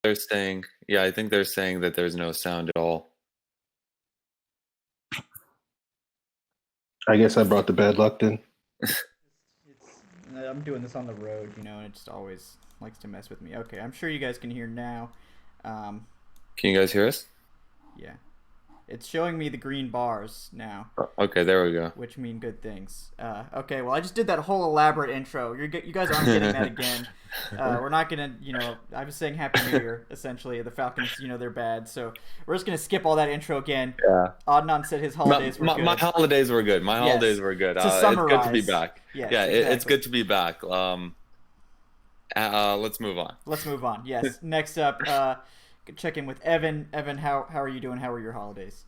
they're saying, yeah, I think they're saying that there's no sound at all. I guess I brought the bad luck then. I'm doing this on the road, and it just always likes to mess with me. Okay, I'm sure you guys can hear now. Um, Can you guys hear us? yeah, it's showing me the green bars now, Okay, there we go. which mean good things. Okay, well, I just did that whole elaborate intro. You guys aren't getting that again. We're not gonna, I was saying Happy New Year. Essentially, the Falcons, they're bad, so we're just gonna skip all that intro again. Yeah. Adnan said his holidays were good. My holidays were good. My Yes. holidays were good. To It's good to be summarize. back. Yes, Yeah, it's exactly. good to be back. Let's move on. Let's move on. Yes. Next up, check in with Evan. Evan, how are you doing? How were your holidays?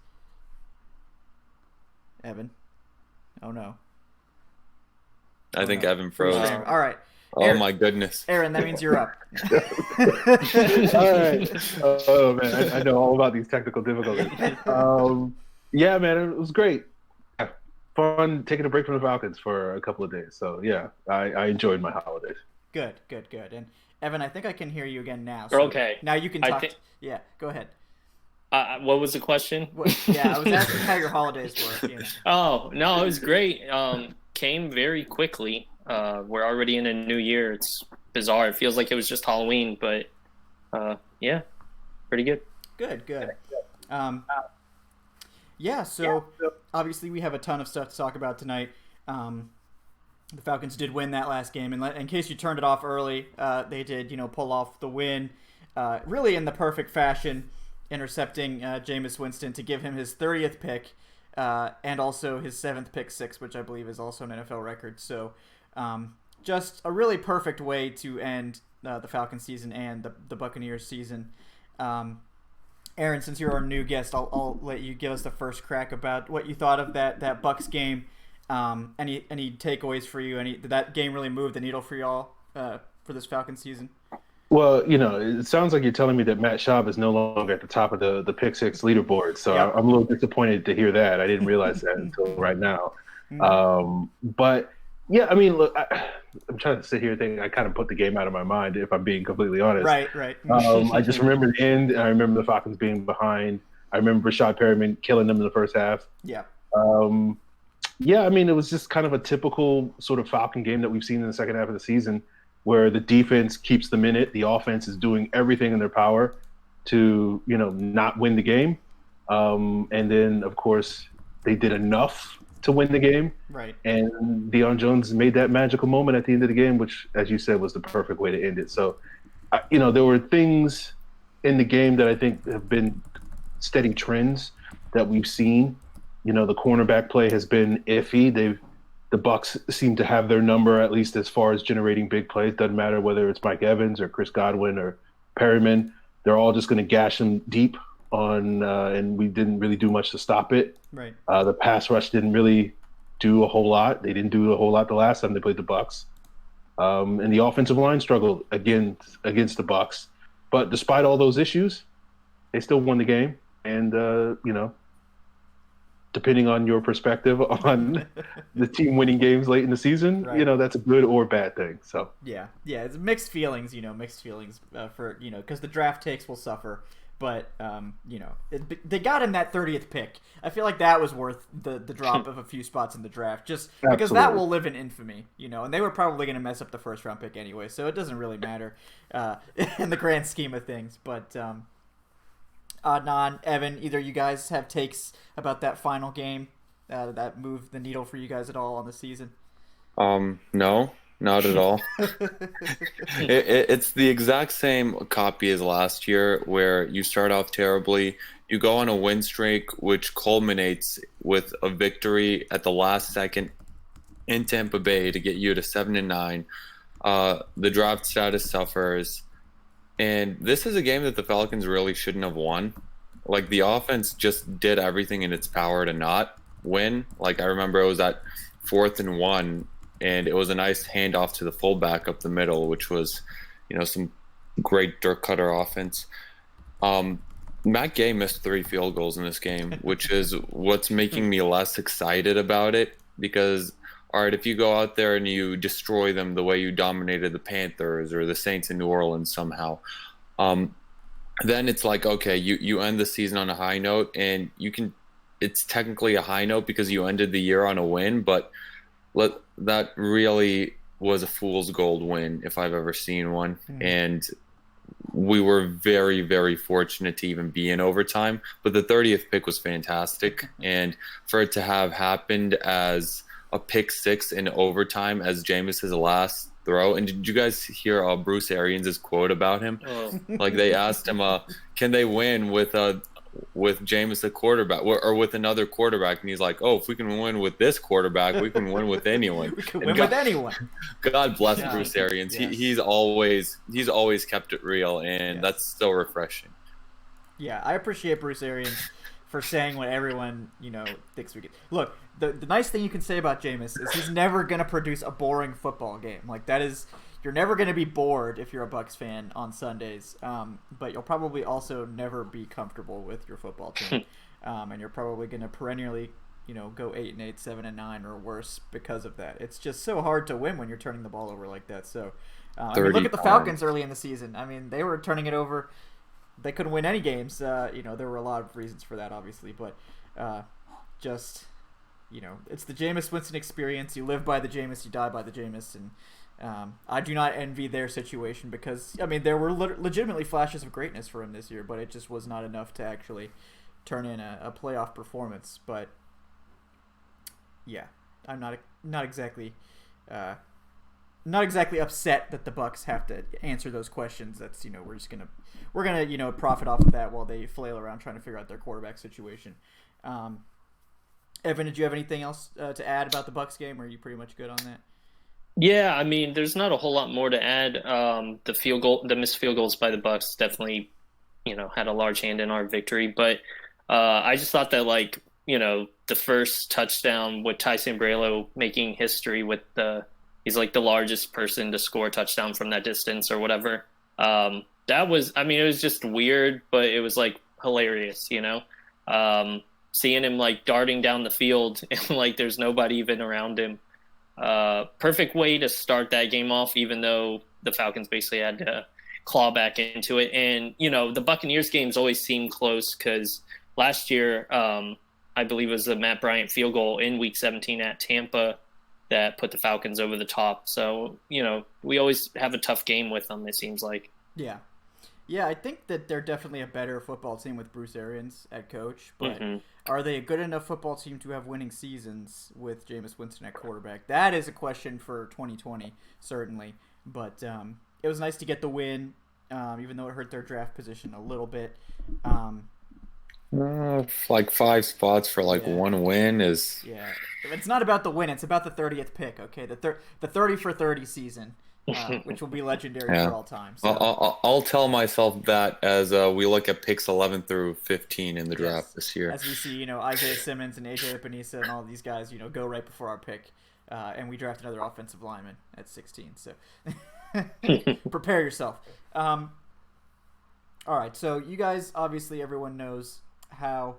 Evan. Oh no. I think no. Evan froze. All right. Oh Aaron, my goodness. Aaron, that means you're up. All right. Oh man, I know all about these technical difficulties. Yeah, man, it was great. Fun taking a break from the Falcons for a couple of days. So yeah, I enjoyed my holidays. Good. And Evan, I think I can hear you again now. You're okay. Now you can talk. Yeah, go ahead. What was the question? Yeah, I was asking how your holidays were. Oh, no, it was great. Came very quickly. We're already in a new year. It's bizarre. It feels like it was just Halloween, but yeah, pretty good. Good. Yeah, so obviously we have a ton of stuff to talk about tonight. The Falcons did win that last game, and in case you turned it off early, they did, pull off the win, really in the perfect fashion, intercepting Jameis Winston to give him his 30th pick, and also his 7th pick six, which I believe is also an NFL record. So just a really perfect way to end the Falcons season and the Buccaneers season. Aaron, since you're our new guest, I'll let you give us the first crack about what you thought of that Bucs game. Any takeaways for you? Did that game really move the needle for y'all for this Falcons season? Well, it sounds like you're telling me that Matt Schaub is no longer at the top of the pick six leaderboard. So Yep. I'm a little disappointed to hear that. I didn't realize that until right now. But yeah, I mean, look, I'm trying to sit here and think I kind of put the game out of my mind, if I'm being completely honest. Right. I just remember the end, and I remember the Falcons being behind. I remember Rashad Perriman killing them in the first half. Yeah. Yeah, I mean, it was just kind of a typical sort of Falcon game that we've seen in the second half of the season, where the defense keeps them in it. The offense is doing everything in their power to, not win the game. And then, of course, they did enough to win the game. Right. And Deion Jones made that magical moment at the end of the game, which, as you said, was the perfect way to end it. So, there were things in the game that I think have been steady trends that we've seen. The cornerback play has been iffy. The Bucs seem to have their number, at least as far as generating big plays. Doesn't matter whether it's Mike Evans or Chris Godwin or Perryman. They're all just going to gash them deep on, and we didn't really do much to stop it. Right. The pass rush didn't really do a whole lot. They didn't do a whole lot the last time they played the Bucs. And the offensive line struggled again against the Bucs. But despite all those issues, they still won the game. And, depending on your perspective on the team winning games late in the season, right. That's a good or bad thing. So yeah, it's mixed feelings, for because the draft takes will suffer, but they got him that 30th pick. I feel like that was worth the drop of a few spots in the draft, just because that will live in infamy, and they were probably going to mess up the first round pick anyway, so it doesn't really matter in the grand scheme of things, but. Adnan, Evan, either you guys have takes about that final game that moved the needle for you guys at all on the season? No, not at all. It's the exact same copy as last year, where you start off terribly, you go on a win streak, which culminates with a victory at the last second in Tampa Bay to get you to 7-9. The draft status suffers. And this is a game that the Falcons really shouldn't have won. Like, the offense just did everything in its power to not win. Like, I remember it was at 4th and 1, and it was a nice handoff to the fullback up the middle, which was, some great Dirk Cutter offense. Matt Gay missed 3 field goals in this game, which is what's making me less excited about it, because all right, if you go out there and you destroy them the way you dominated the Panthers or the Saints in New Orleans somehow, then it's like, okay, you end the season on a high note, and it's technically a high note because you ended the year on a win, but that really was a fool's gold win if I've ever seen one. And we were very, very fortunate to even be in overtime, but the 30th pick was fantastic. And for it to have happened as a pick six in overtime as Jameis's last throw. And did you guys hear Bruce Arians' quote about him? Oh. Like, they asked him, can they win with Jameis a quarterback or with another quarterback? And he's like, oh, if we can win with this quarterback, we can win with anyone. We can win with anyone. God bless Bruce Arians. Yes. He's always kept it real, and that's so refreshing. Yeah, I appreciate Bruce Arians for saying what everyone, thinks we can. Look, the nice thing you can say about Jameis is he's never going to produce a boring football game. Like, that is, you're never going to be bored if you're a Bucs fan on Sundays, but you'll probably also never be comfortable with your football team, and you're probably going to perennially, go 8-8, 7-9 or worse because of that. It's just so hard to win when you're turning the ball over like that. So, look at the Falcons early in the season. I mean, they were turning it over. They couldn't win any games. There were a lot of reasons for that, obviously, but it's the Jameis Winston experience. You live by the Jameis, you die by the Jameis, and I do not envy their situation because, I mean, there were legitimately flashes of greatness for him this year, but it just was not enough to actually turn in a playoff performance. But yeah, I'm not exactly upset that the Bucs have to answer those questions. That's we're gonna profit off of that while they flail around trying to figure out their quarterback situation. Evan, did you have anything else to add about the Bucs game, or are you pretty much good on that? Yeah, I mean, there's not a whole lot more to add. The missed field goals by the Bucs definitely, had a large hand in our victory. But I just thought that, the first touchdown with Ty Sambrailo making history with he's like the largest person to score a touchdown from that distance or whatever. That was, I mean, it was just weird, but it was hilarious, seeing him darting down the field and there's nobody even around him. Perfect way to start that game off, even though the Falcons basically had to claw back into it. And, the Buccaneers games always seem close because last year, I believe it was the Matt Bryant field goal in Week 17 at Tampa that put the Falcons over the top. So, we always have a tough game with them, it seems like. Yeah. Yeah, I think that they're definitely a better football team with Bruce Arians at coach, but are they a good enough football team to have winning seasons with Jameis Winston at quarterback? That is a question for 2020, certainly. But it was nice to get the win, even though it hurt their draft position a little bit. 5 spots for one win is... Yeah, it's not about the win, it's about the 30th pick, okay? The 30 for 30 season. Which will be legendary for all time. So. I'll tell myself that as we look at picks 11 through 15 in the draft this year. As we see, Isaiah Simmons and AJ Epinesa and all these guys, go right before our pick, and we draft another offensive lineman at 16. So prepare yourself. All right, so you guys, obviously, everyone knows how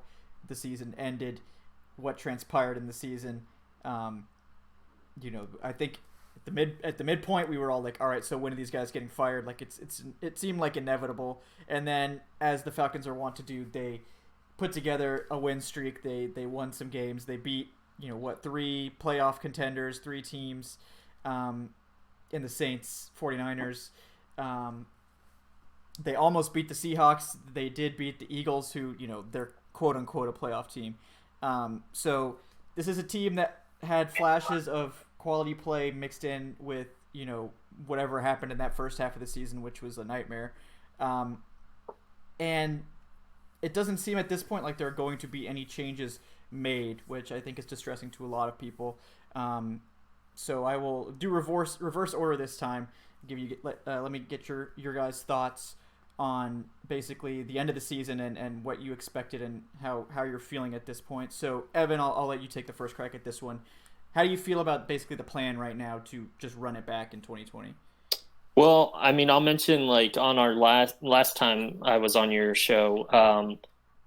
the season ended, what transpired in the season. I think. At the midpoint, we were all like, all right, so when are these guys getting fired? It seemed like inevitable. And then, as the Falcons are wont to do, they put together a win streak. They won some games. They beat 3 playoff contenders, 3 teams, in the Saints, 49ers. They almost beat the Seahawks. They did beat the Eagles, who they're quote unquote a playoff team. So this is a team that had flashes of quality play mixed in with whatever happened in that first half of the season, which was a nightmare, and it doesn't seem at this point like there are going to be any changes made, which I think is distressing to a lot of people. So I will do reverse order this time. Let me get your guys' thoughts on basically the end of the season and what you expected and how you're feeling at this point. So Evan, I'll let you take the first crack at this one. How do you feel about basically the plan right now to just run it back in 2020? Well, I mean, I'll mention on our last time I was on your show,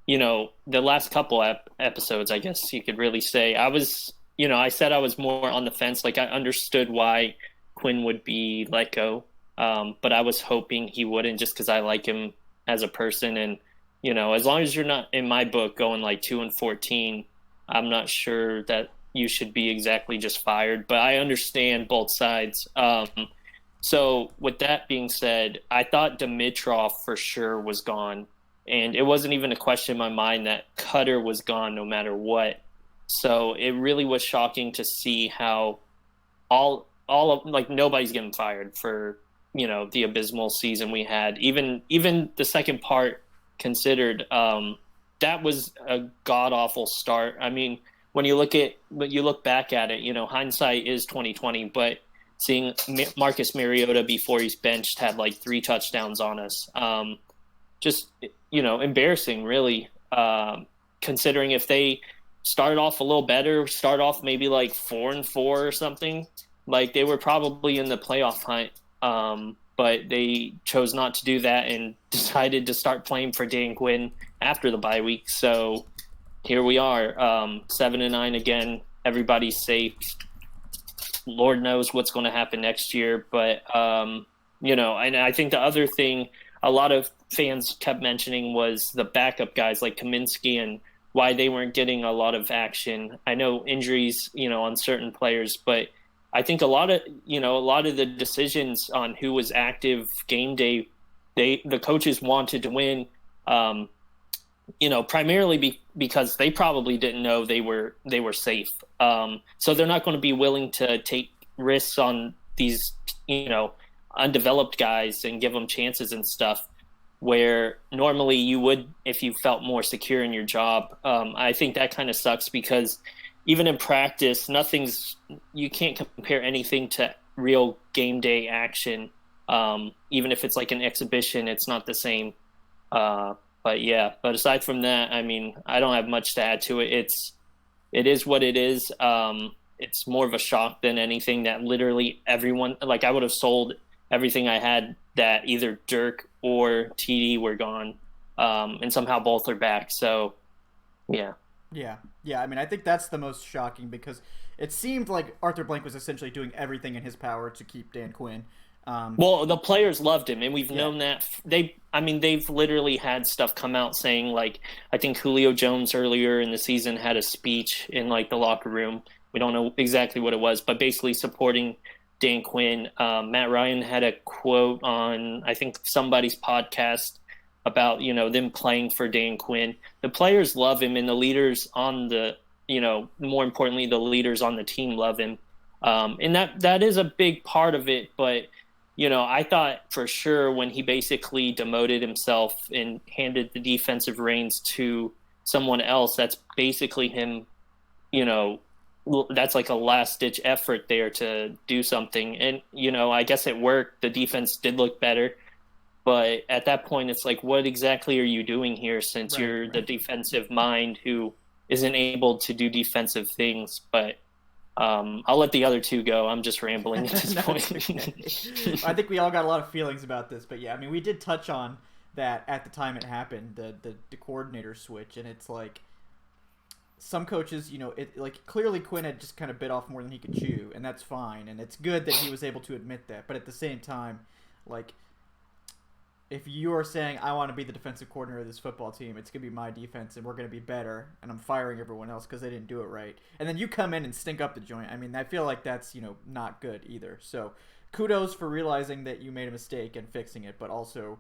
the last couple episodes, I guess you could really say I was, I said I was more on the fence. I understood why Quinn would be let go, but I was hoping he wouldn't just because I like him as a person. And, as long as you're not, in my book, going like 2-14, I'm not sure that you should be exactly just fired, but I understand both sides. So with that being said, I thought Dimitrov for sure was gone. And it wasn't even a question in my mind that Cutter was gone no matter what. So it really was shocking to see how all of like nobody's getting fired for, the abysmal season we had. Even the second part considered, that was a god awful start. I mean, when you look back at it, hindsight is 2020, but seeing Marcus Mariota before he's benched had like 3 touchdowns on us. Just, embarrassing, really, considering if they started off a little better, start off maybe like 4-4 or something, like they were probably in the playoff hunt. But they chose not to do that and decided to start playing for Dan Quinn after the bye week. So here we are, 7-9 again. Everybody's safe. Lord knows what's going to happen next year. But, and I think the other thing a lot of fans kept mentioning was the backup guys like Kaminsky and why they weren't getting a lot of action. I know injuries, on certain players, but I think a lot of the decisions on who was active game day, the coaches wanted to win, primarily because they probably didn't know they were safe. So they're not going to be willing to take risks on these, undeveloped guys and give them chances and stuff where normally you would if you felt more secure in your job. I think that kind of sucks because even in practice, you can't compare anything to real game day action. Even if it's like an exhibition, it's not the same. But aside from that, I mean, I don't have much to add to it. It is what it is. It's more of a shock than anything that literally everyone, like I would have sold everything I had that either Dirk or TD were gone. And somehow both are back. So, yeah. Yeah. I mean, I think that's the most shocking because it seemed like Arthur Blank was essentially doing everything in his power to keep Dan Quinn. Well, the players loved him, and we've known that. They've literally had stuff come out saying, like, I think Julio Jones earlier in the season had a speech in, like, the locker room. We don't know exactly what it was, but basically supporting Dan Quinn. Matt Ryan had a quote on, I think, somebody's podcast about, them playing for Dan Quinn. The players love him, and the leaders on the, more importantly, the leaders on the team love him. And that is a big part of it, but I thought for sure when he basically demoted himself and handed the defensive reins to someone else, that's basically him, that's like a last-ditch effort there to do something. And, I guess it worked. The defense did look better. But at that point, it's like, what exactly are you doing here since you're the defensive mind who isn't able to do defensive things? But I'll let the other two go. I'm just rambling at this point. I think we all got a lot of feelings about this, but yeah, I mean, we did touch on that at the time it happened, the coordinator switch, and it's like some coaches, clearly Quinn had just kind of bit off more than he could chew, and that's fine, and it's good that he was able to admit that, but at the same time, like, if you are saying, I want to be the defensive coordinator of this football team, it's going to be my defense and we're going to be better, and I'm firing everyone else because they didn't do it right, and then you come in and stink up the joint, I mean, I feel like that's, not good either. So kudos for realizing that you made a mistake and fixing it, but also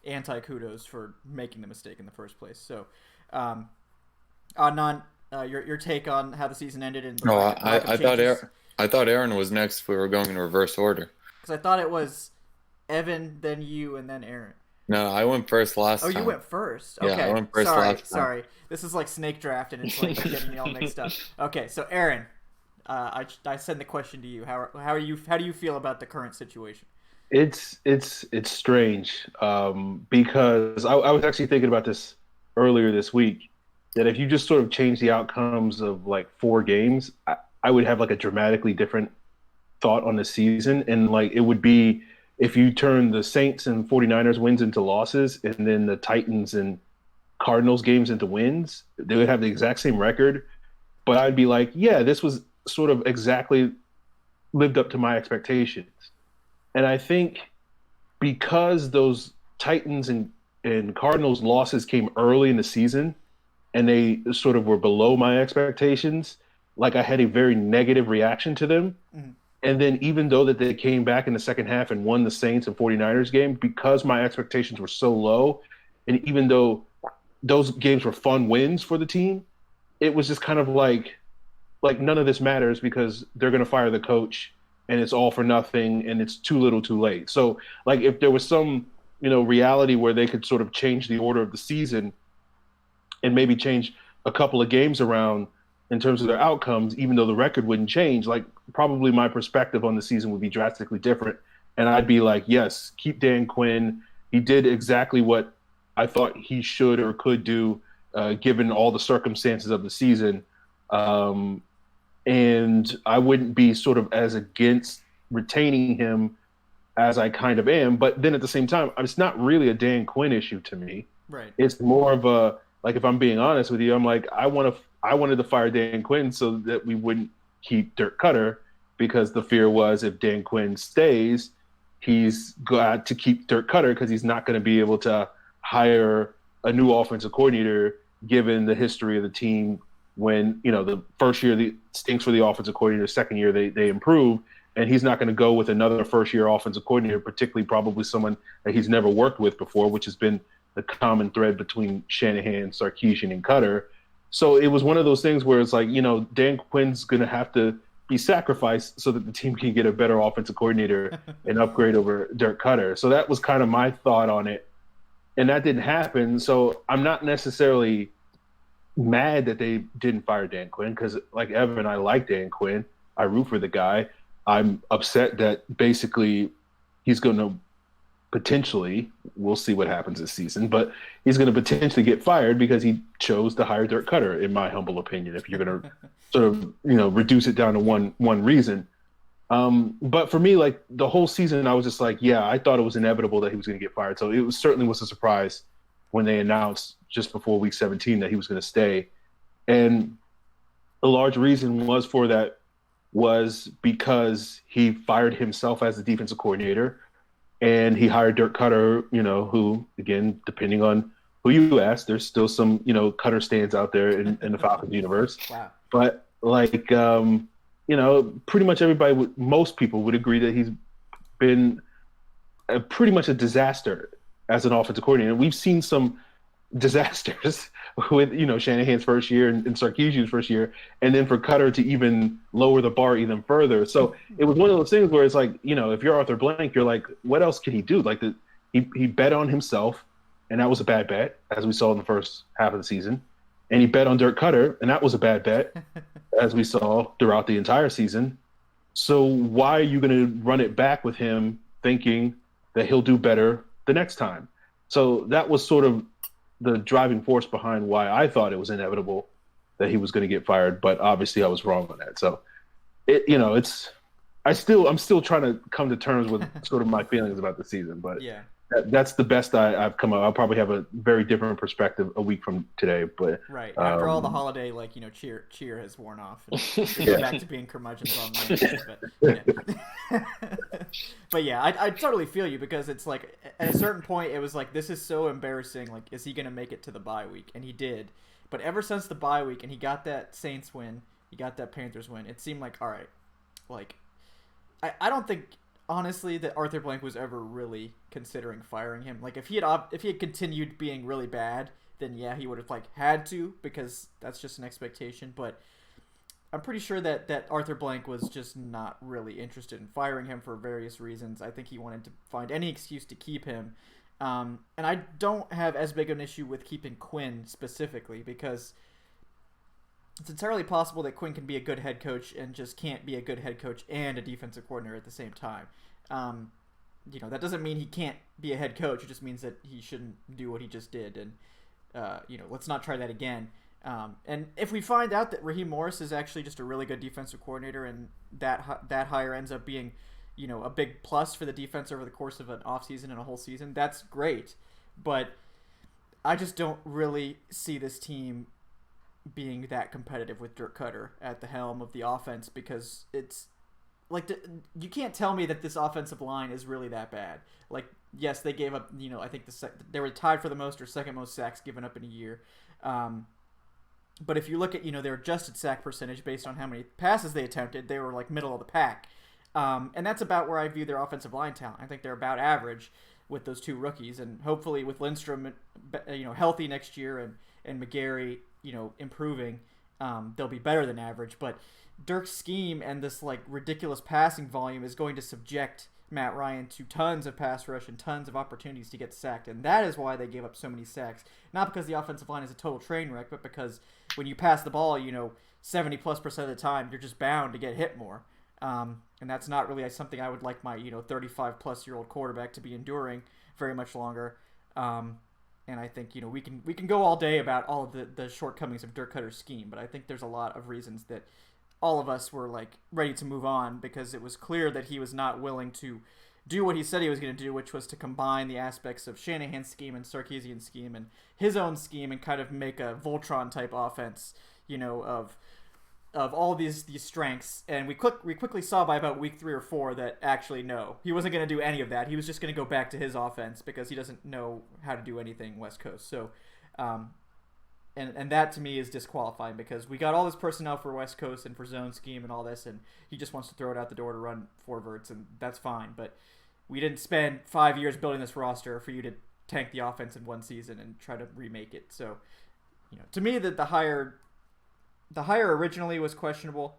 anti-kudos for making the mistake in the first place. So, Adnan, your take on how the season ended? And I thought Aaron was next if we were going in reverse order. Because I thought it was Evan, then you, and then Aaron. No, I went first last time. Oh, you went first? Okay. Yeah, I went first last time. Sorry. This is like snake draft, and it's like getting me all mixed up. Okay, so Aaron, I send the question to you. How do you feel about the current situation? It's strange because I was actually thinking about this earlier this week, that if you just sort of change the outcomes of like 4 games, I would have like a dramatically different thought on the season, and like it would be if you turn the Saints and 49ers wins into losses and then the Titans and Cardinals games into wins, they would have the exact same record. But I'd be like, yeah, this was sort of exactly lived up to my expectations. And I think because those Titans and and Cardinals losses came early in the season and they sort of were below my expectations, like I had a very negative reaction to them. Mhm. And then even though that they came back in the second half and won the Saints and 49ers game, because my expectations were so low, and even though those games were fun wins for the team, it was just kind of like none of this matters because they're going to fire the coach and it's all for nothing and it's too little too late. So like if there was some, reality where they could sort of change the order of the season and maybe change a couple of games around in terms of their outcomes, even though the record wouldn't change, like probably my perspective on the season would be drastically different. And I'd be like, yes, keep Dan Quinn. He did exactly what I thought he should or could do, given all the circumstances of the season. And I wouldn't be sort of as against retaining him as I kind of am. But then at the same time, it's not really a Dan Quinn issue to me. Right. It's more of a, like, if I'm being honest with you, I'm like, I wanted to fire Dan Quinn so that we wouldn't keep Dirk Cutter, because the fear was if Dan Quinn stays, he's got to keep Dirk Cutter because he's not going to be able to hire a new offensive coordinator given the history of the team. When, the first year the stinks for the offensive coordinator, second year they improve, and he's not going to go with another first-year offensive coordinator, particularly probably someone that he's never worked with before, which has been the common thread between Shanahan, Sarkisian, and Cutter. So it was one of those things where it's like, Dan Quinn's going to have to be sacrificed so that the team can get a better offensive coordinator and upgrade over Dirk Cutter. So that was kind of my thought on it. And that didn't happen. So I'm not necessarily mad that they didn't fire Dan Quinn, because like Evan, I like Dan Quinn. I root for the guy. I'm upset that basically he's going to potentially, we'll see what happens this season, but he's going to potentially get fired because he chose to hire Dirk Cutter, in my humble opinion, if you're going to sort of, reduce it down to one reason. But for me, like the whole season, I was just like, yeah, I thought it was inevitable that he was going to get fired. So it certainly was a surprise when they announced just before week 17 that he was going to stay. And a large reason was because he fired himself as the defensive coordinator, and he hired Dirk Cutter, who, again, depending on who you ask, there's still some, Cutter stands out there in the Falcons universe. Wow. But like, pretty much most people would agree that he's been pretty much a disaster as an offensive coordinator. And we've seen some disasters with, Shanahan's first year and Sarkisian's first year, and then for Cutter to even lower the bar even further. So it was one of those things where it's like, if you're Arthur Blank, you're like, what else can he do? Like he bet on himself, and that was a bad bet, as we saw in the first half of the season. And he bet on Dirk Cutter, and that was a bad bet, as we saw throughout the entire season. So why are you going to run it back with him thinking that he'll do better the next time? So that was sort of the driving force behind why I thought it was inevitable that he was going to get fired, but obviously I was wrong on that. So I'm still trying to come to terms with sort of my feelings about the season, but yeah, that's the best I've come up. I'll probably have a very different perspective a week from today, but right after all the holiday, cheer has worn off. And go back to being curmudgeons on Monday, but yeah, I totally feel you, because it's like at a certain point it was like, this is so embarrassing. Like, is he gonna make it to the bye week? And he did. But ever since the bye week, and he got that Saints win, he got that Panthers win, it seemed like, all right, like I don't think, honestly, that Arthur Blank was ever really considering firing him. Like, if he had continued being really bad, then yeah, he would have had to, because that's just an expectation. But I'm pretty sure that Arthur Blank was just not really interested in firing him for various reasons. I think he wanted to find any excuse to keep him. And I don't have as big an issue with keeping Quinn specifically, because it's entirely possible that Quinn can be a good head coach and just can't be a good head coach and a defensive coordinator at the same time. That doesn't mean he can't be a head coach. It just means that he shouldn't do what he just did. And, let's not try that again. And if we find out that Raheem Morris is actually just a really good defensive coordinator, and that hire ends up being, a big plus for the defense over the course of an offseason and a whole season, that's great. But I just don't really see this team being that competitive with Dirk Cutter at the helm of the offense, because it's like, you can't tell me that this offensive line is really that bad. Like, yes, they gave up. I think they were tied for the most or second most sacks given up in a year. But if you look at their adjusted sack percentage based on how many passes they attempted, they were like middle of the pack, and that's about where I view their offensive line talent. I think they're about average with those two rookies, and hopefully with Lindstrom, healthy next year and McGarry, improving, they'll be better than average. But Dirk's scheme and this like ridiculous passing volume is going to subject Matt Ryan to tons of pass rush and tons of opportunities to get sacked, and that is why they gave up so many sacks. Not because the offensive line is a total train wreck, but because when you pass the ball, 70+% of the time, you're just bound to get hit more. And that's not really something I would like my 35+-year-old quarterback to be enduring very much longer. And I think we can go all day about all of the shortcomings of Dirk Cutter's scheme, but I think there's a lot of reasons that all of us were like ready to move on, because it was clear that he was not willing to do what he said he was going to do, which was to combine the aspects of Shanahan's scheme and Sarkisian's scheme and his own scheme and kind of make a Voltron type offense, of all these strengths. And we quickly saw by about week 3 or 4 that actually no, he wasn't going to do any of that. He was just going to go back to his offense because he doesn't know how to do anything West Coast. So, and that to me is disqualifying, because we got all this personnel for West Coast and for zone scheme and all this, and he just wants to throw it out the door to run 4 verts, and that's fine. But we didn't spend 5 years building this roster for you to tank the offense in one season and try to remake it. So, to me, the hire originally was questionable,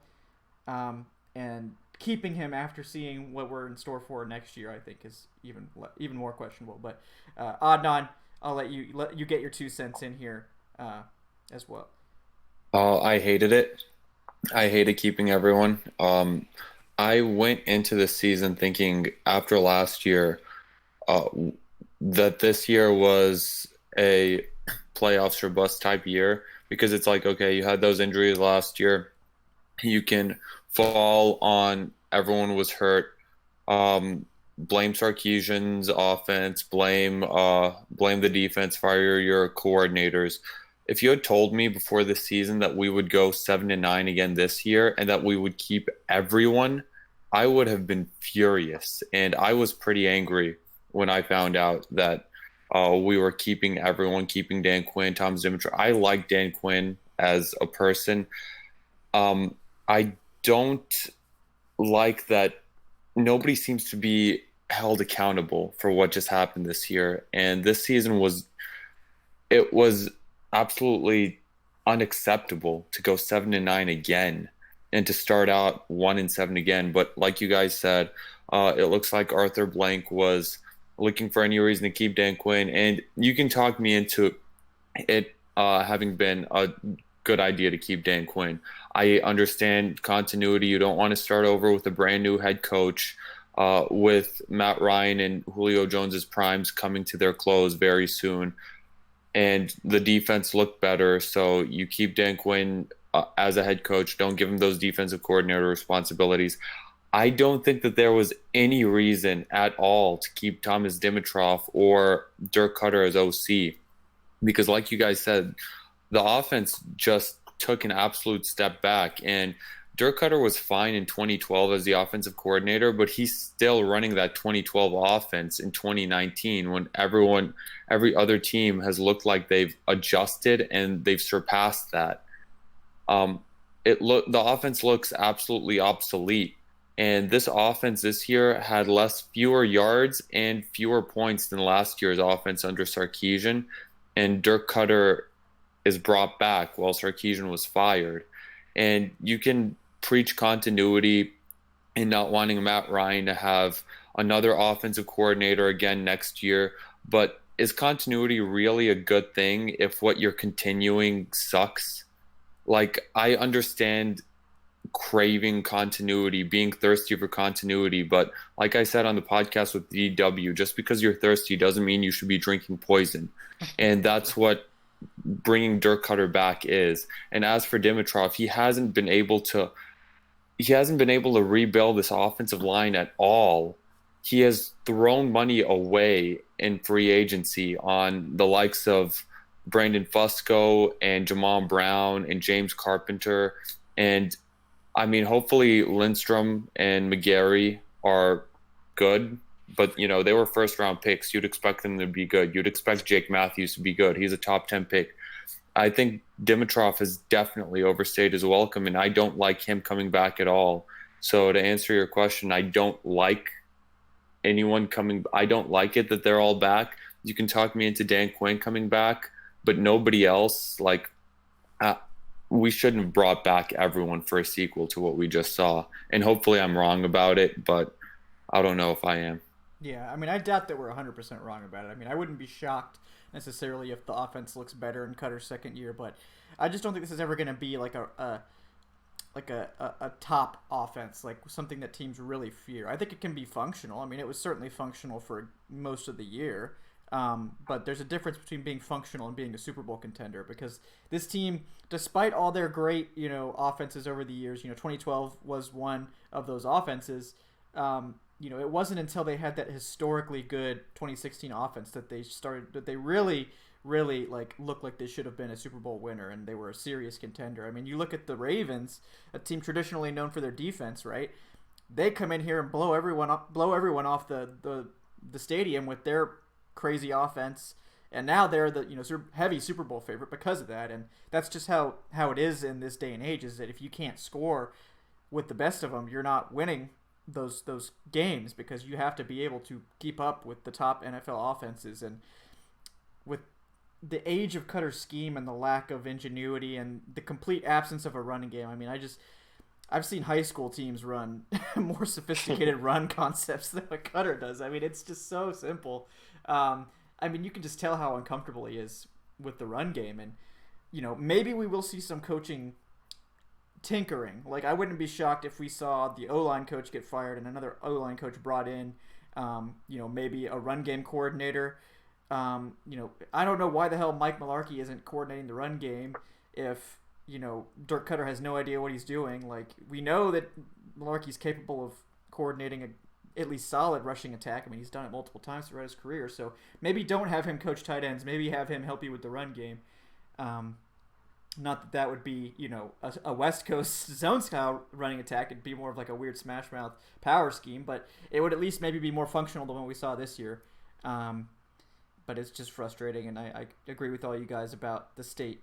and keeping him after seeing what we're in store for next year, I think, is even more questionable. But Adnan, I'll let you get your 2 cents in here as well. I hated it. I hated keeping everyone. I went into the season thinking after last year that this year was a playoffs or bust type year, because it's like, okay, you had those injuries last year. You can fall on everyone was hurt. Blame Sarkisian's offense. Blame the defense. Fire your coordinators. If you had told me before the season that we would go 7-9 again this year and that we would keep everyone, I would have been furious. And I was pretty angry when I found out that we were keeping everyone, keeping Dan Quinn, Thomas Dimitrov. I like Dan Quinn as a person. I don't like that nobody seems to be held accountable for what just happened this year. And this season was absolutely unacceptable to go 7-9 again and to start out 1-7 again. But like you guys said, it looks like Arthur Blank was looking for any reason to keep Dan Quinn, and you can talk me into it having been a good idea to keep Dan Quinn. I understand continuity. You don't want to start over with a brand new head coach with Matt Ryan and Julio Jones's primes coming to their close very soon, and the defense looked better. So you keep Dan Quinn as a head coach. Don't give him those defensive coordinator responsibilities. I don't think that there was any reason at all to keep Thomas Dimitrov or Dirk Cutter as OC, because like you guys said, the offense just took an absolute step back, and Dirk Cutter was fine in 2012 as the offensive coordinator, but he's still running that 2012 offense in 2019 when every other team has looked like they've adjusted and they've surpassed that. The offense looks absolutely obsolete. And this offense this year had fewer yards and fewer points than last year's offense under Sarkisian. And Dirk Cutter is brought back while Sarkisian was fired. And you can preach continuity and not wanting Matt Ryan to have another offensive coordinator again next year. But is continuity really a good thing if what you're continuing sucks? Like, I understand craving continuity, being thirsty for continuity, but like I said on the podcast with DW, just because you're thirsty doesn't mean you should be drinking poison. And that's what bringing Dirk Cutter back is. And as for Dimitrov, he hasn't been able to rebuild this offensive line at all. He has thrown money away in free agency on the likes of Brandon Fusco and Jamal Brown and James Carpenter. And I mean, hopefully Lindstrom and McGarry are good. but they were first round picks. You'd expect them to be good. You'd expect Jake Matthews to be good. He's a top 10 pick. I think Dimitrov has definitely overstayed his welcome, and I don't like him coming back at all. So to answer your question, I don't like anyone coming. I don't like it that they're all back. You can talk me into Dan Quinn coming back, but nobody else. We shouldn't have brought back everyone for a sequel to what we just saw. And hopefully I'm wrong about it, but I don't know if I am. Yeah, I mean, I doubt that we're 100% wrong about it. I mean, I wouldn't be shocked necessarily if the offense looks better in Cutter's second year, but I just don't think this is ever going to be like a top offense, like something that teams really fear. I think it can be functional. I mean, it was certainly functional for most of the year. But there's a difference between being functional and being a Super Bowl contender, because this team, despite all their great, offenses over the years, 2012 was one of those offenses. It wasn't until they had that historically good 2016 offense that they really, really looked like they should have been a Super Bowl winner, and they were a serious contender. I mean, you look at the Ravens, a team traditionally known for their defense, right? They come in here and blow everyone off the stadium with their crazy offense, and now they're the heavy Super Bowl favorite because of that. And that's just how it is in this day and age, is that if you can't score with the best of them, you're not winning those games, because you have to be able to keep up with the top NFL offenses. And with the age of Cutter's scheme and the lack of ingenuity and the complete absence of a running game, I mean, I've seen high school teams run more sophisticated run concepts than what Cutter does. I mean, it's just so simple. I mean, you can just tell how uncomfortable he is with the run game. And, maybe we will see some coaching tinkering. Like, I wouldn't be shocked if we saw the O-line coach get fired and another O-line coach brought in, maybe a run game coordinator. I don't know why the hell Mike Mularkey isn't coordinating the run game if Dirk Cutter has no idea what he's doing. Like, we know that Mularkey's capable of coordinating a at least solid rushing attack. I mean, he's done it multiple times throughout his career. So maybe don't have him coach tight ends. Maybe have him help you with the run game. Not that would be, a West Coast zone style running attack. It'd be more of like a weird smash mouth power scheme, but it would at least maybe be more functional than what we saw this year. But it's just frustrating, and I agree with all you guys about the state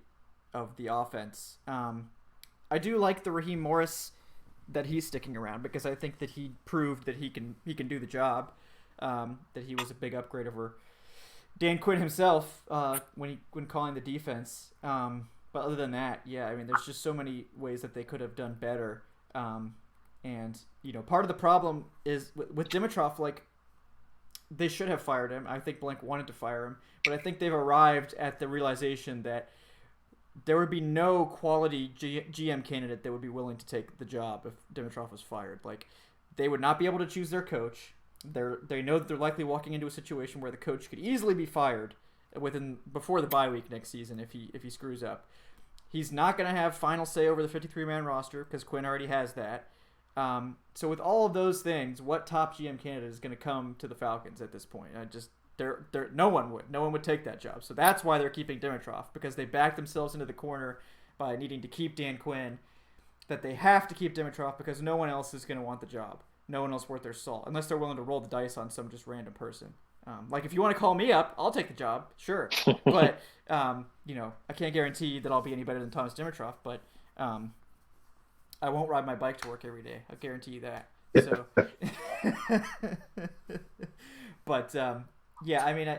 of the offense. I do like the Raheem Morris that he's sticking around, because I think that he proved that he can do the job. That he was a big upgrade over Dan Quinn himself when calling the defense. But other than that, yeah, I mean, there's just so many ways that they could have done better. And part of the problem is with Dimitrov, they should have fired him. I think Blank wanted to fire him, but I think they've arrived at the realization that there would be no quality GM candidate that would be willing to take the job if Dimitrov was fired. They would not be able to choose their coach. They know that they're likely walking into a situation where the coach could easily be fired before the bye week next season if he screws up. He's not going to have final say over the 53-man roster because Quinn already has that. So with all of those things, what top GM candidate is going to come to the Falcons at this point? No one would take that job. So that's why they're keeping Dimitrov, because they backed themselves into the corner by needing to keep Dan Quinn, that they have to keep Dimitrov because no one else is going to want the job. No one else worth their salt, unless they're willing to roll the dice on some just random person. If you want to call me up, I'll take the job, sure. But, I can't guarantee that I'll be any better than Thomas Dimitrov, but I won't ride my bike to work every day. I'll guarantee you that. So, but, yeah, I mean,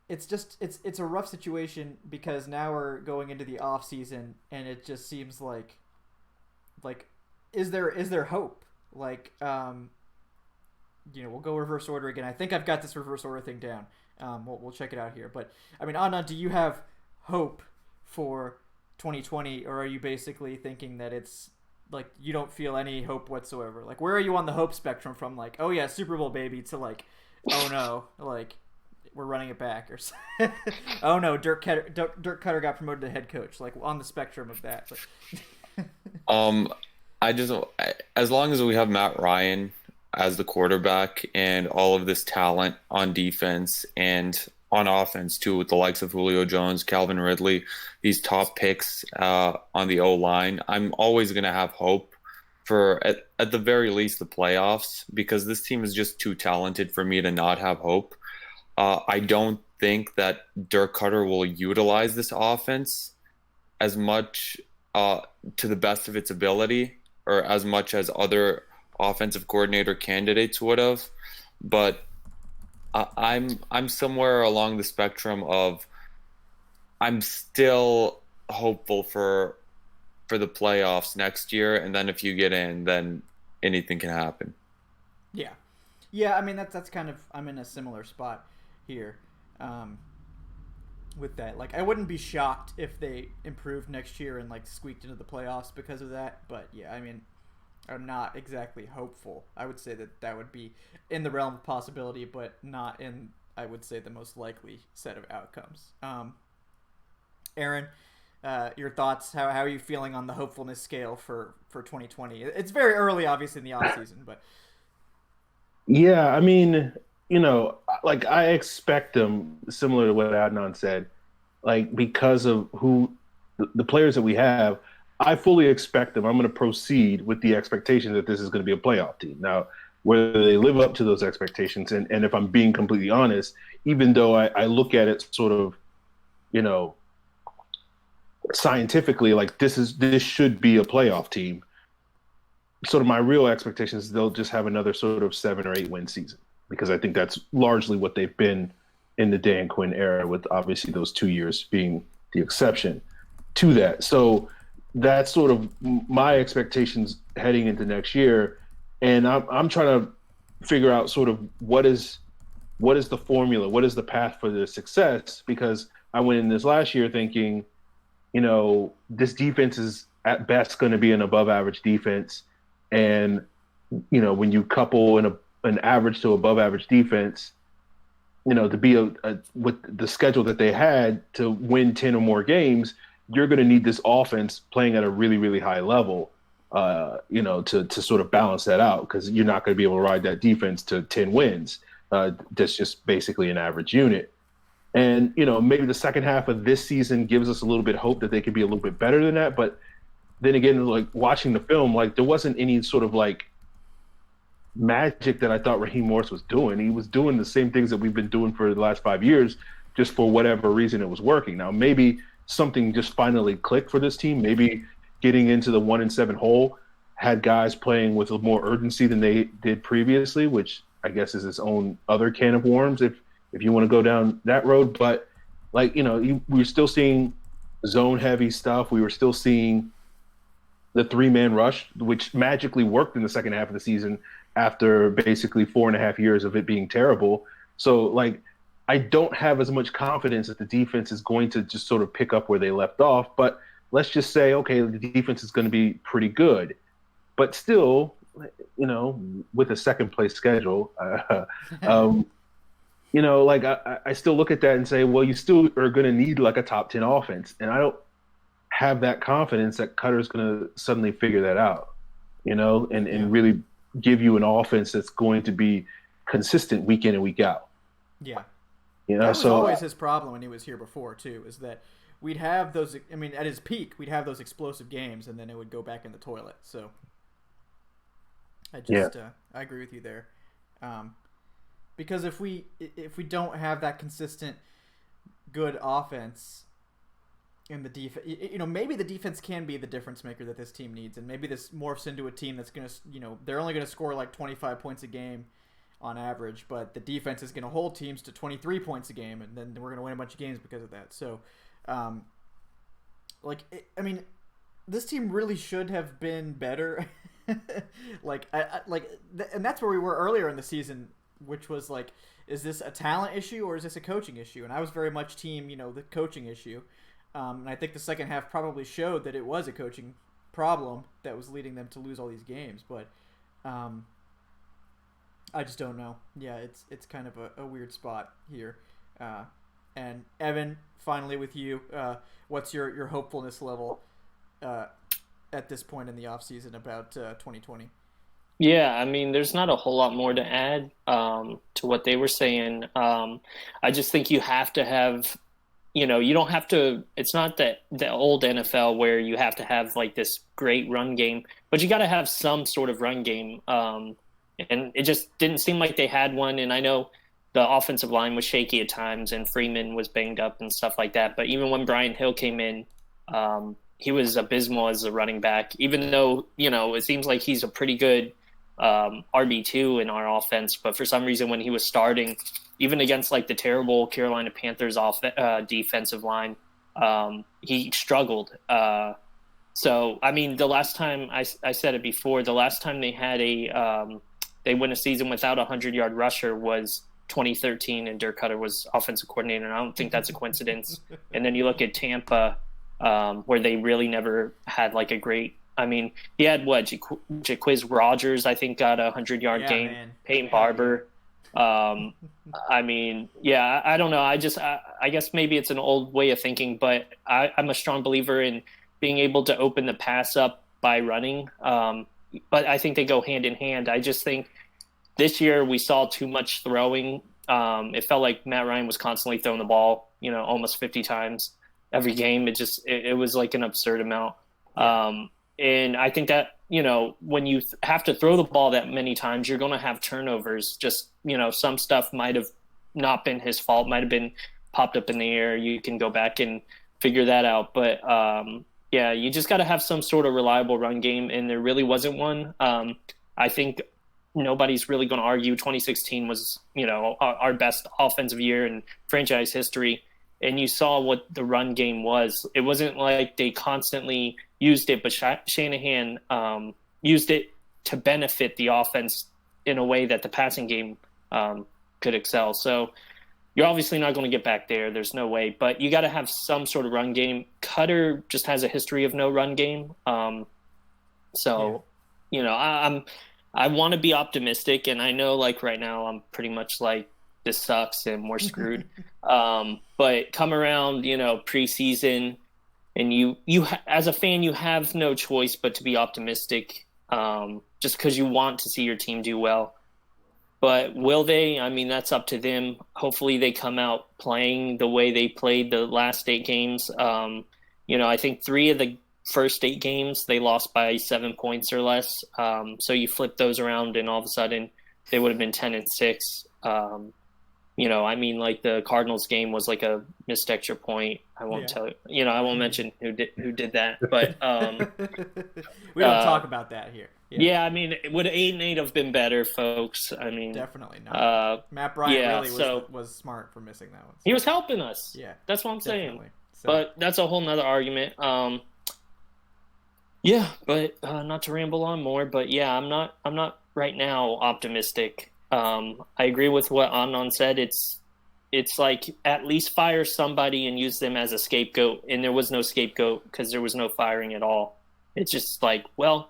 it's a rough situation because now we're going into the off season, and it just seems like is there hope? We'll go reverse order again. I think I've got this reverse order thing down. We'll check it out here. But I mean, Anna, do you have hope for 2020, or are you basically thinking that it's you don't feel any hope whatsoever? Where are you on the hope spectrum from oh yeah, Super Bowl baby to oh no, we're running it back, or oh no, Dirk Cutter got promoted to head coach, on the spectrum of that. As long as we have Matt Ryan as the quarterback and all of this talent on defense and on offense too, with the likes of Julio Jones, Calvin Ridley, these top picks on the O-line, I'm always going to have hope. for at the very least the playoffs, because this team is just too talented for me to not have hope. I don't think that Dirk Cutter will utilize this offense as much to the best of its ability, or as much as other offensive coordinator candidates would have. But I'm somewhere along the spectrum of I'm still hopeful for the playoffs next year, and then if you get in, then anything can happen. Yeah, yeah. I mean, that's kind of, I'm in a similar spot here with that. Like, I wouldn't be shocked if they improved next year and like squeaked into the playoffs because of that. But yeah, I mean, I'm not exactly hopeful. I would say that would be in the realm of possibility, but not in, I would say, the most likely set of outcomes. Aaron, your thoughts? How are you feeling on the hopefulness scale for 2020? It's very early, obviously, in the off season, but Yeah, I mean, like I expect them, similar to what Adnan said, like because of who the players that we have, I fully expect them. I'm going to proceed with the expectation that this is going to be a playoff team. Now, whether they live up to those expectations, and if I'm being completely honest, even though I look at it sort of, you know, scientifically, like this should be a playoff team. Sort of my real expectation is they'll just have another sort of 7 or 8 win season, because I think that's largely what they've been in the Dan Quinn era, with obviously those 2 years being the exception to that. So that's sort of my expectations heading into next year, and I'm trying to figure out sort of what is the formula, what is the path for the success, because I went in this last year thinking, this defense is at best going to be an above average defense. And, when you couple an average to above average defense, to be with the schedule that they had to win 10 or more games, you're going to need this offense playing at a really, really high level, to sort of balance that out, because you're not going to be able to ride that defense to 10 wins. That's just basically an average unit. And, maybe the second half of this season gives us a little bit of hope that they could be a little bit better than that. But then again, like watching the film, like there wasn't any sort of like magic that I thought Raheem Morris was doing. He was doing the same things that we've been doing for the last 5 years, just for whatever reason it was working. Now, maybe something just finally clicked for this team. Maybe getting into the 1-7 hole had guys playing with more urgency than they did previously, which I guess is its own other can of worms if you want to go down that road. But like, we were still seeing zone heavy stuff. We were still seeing the 3-man rush, which magically worked in the second half of the season after basically 4.5 years of it being terrible. So like, I don't have as much confidence that the defense is going to just sort of pick up where they left off, but let's just say, okay, the defense is going to be pretty good, but still, with a second place schedule, like I still look at that and say, well, you still are going to need like a top 10 offense. And I don't have that confidence that Cutter's going to suddenly figure that out, and really give you an offense that's going to be consistent week in and week out. Yeah. That was so always his problem when he was here before too, is that we'd have those, I mean, at his peak, we'd have those explosive games and then it would go back in the toilet. So I agree with you there. Because if we don't have that consistent good offense in the defense, maybe the defense can be the difference maker that this team needs, and maybe this morphs into a team that's going to, they're only going to score like 25 points a game on average, but the defense is going to hold teams to 23 points a game, and then we're going to win a bunch of games because of that. So, this team really should have been better. And that's where we were earlier in the season, which was like, is this a talent issue or is this a coaching issue? And I was very much team, the coaching issue. And I think the second half probably showed that it was a coaching problem that was leading them to lose all these games. But I just don't know. Yeah, it's kind of a weird spot here. And Evan, finally with you, what's your hopefulness level at this point in the offseason about 2020? Yeah, I mean, there's not a whole lot more to add to what they were saying. I just think you have to have you don't have to. It's not that the old NFL where you have to have like this great run game, but you got to have some sort of run game. And it just didn't seem like they had one. And I know the offensive line was shaky at times, and Freeman was banged up and stuff like that. But even when Brian Hill came in, he was abysmal as a running back. Even though it seems like he's a pretty good RB2 in our offense, but for some reason when he was starting, even against like the terrible Carolina Panthers defensive line, he struggled. So I mean, the last time I said it before, the last time they had they win a season without a 100-yard rusher was 2013, and Dirk Cutter was offensive coordinator. And I don't think that's a coincidence. And then you look at Tampa, where they really never had like a great. I mean, he had Jaquiz Rogers, I think, got a 100-yard game. Man. Peyton Barber. I mean, yeah, I don't know. I guess maybe it's an old way of thinking, but I'm a strong believer in being able to open the pass up by running. But I think they go hand in hand. I just think this year we saw too much throwing. It felt like Matt Ryan was constantly throwing the ball, almost 50 times every game. It was like an absurd amount. And I think that, when you have to throw the ball that many times, you're going to have turnovers. Just, some stuff might have not been his fault, might have been popped up in the air. You can go back and figure that out. But, yeah, you just got to have some sort of reliable run game, and there really wasn't one. I think nobody's really going to argue 2016 was, our best offensive year in franchise history. And you saw what the run game was. It wasn't like they constantly used it, but Shanahan used it to benefit the offense in a way that the passing game could excel. So you're obviously not going to get back there. There's no way. But you got to have some sort of run game. Cutter just has a history of no run game. I want to be optimistic, and I know like right now I'm pretty much like, this sucks and we're screwed. But come around, preseason, and you as a fan, you have no choice but to be optimistic, just because you want to see your team do well. But will they? I mean, that's up to them. Hopefully they come out playing the way they played the last 8 games. I think 3 of the first 8 games, they lost by 7 points or less. So you flip those around and all of a sudden they would have been 10-6. I mean, like the Cardinals game was like a missed extra point. I won't tell you. I won't mention who did that. But we don't talk about that here. Yeah, I mean, would 8-8 have been better, folks? I mean, definitely not. Matt Bryant was smart for missing that one. So. He was helping us. Yeah, that's what I'm saying. So. But that's a whole nother argument. But not to ramble on more. But yeah, I'm not right now optimistic. I agree with what Amnon said. It's like at least fire somebody and use them as a scapegoat. And there was no scapegoat because there was no firing at all. It's just like, well,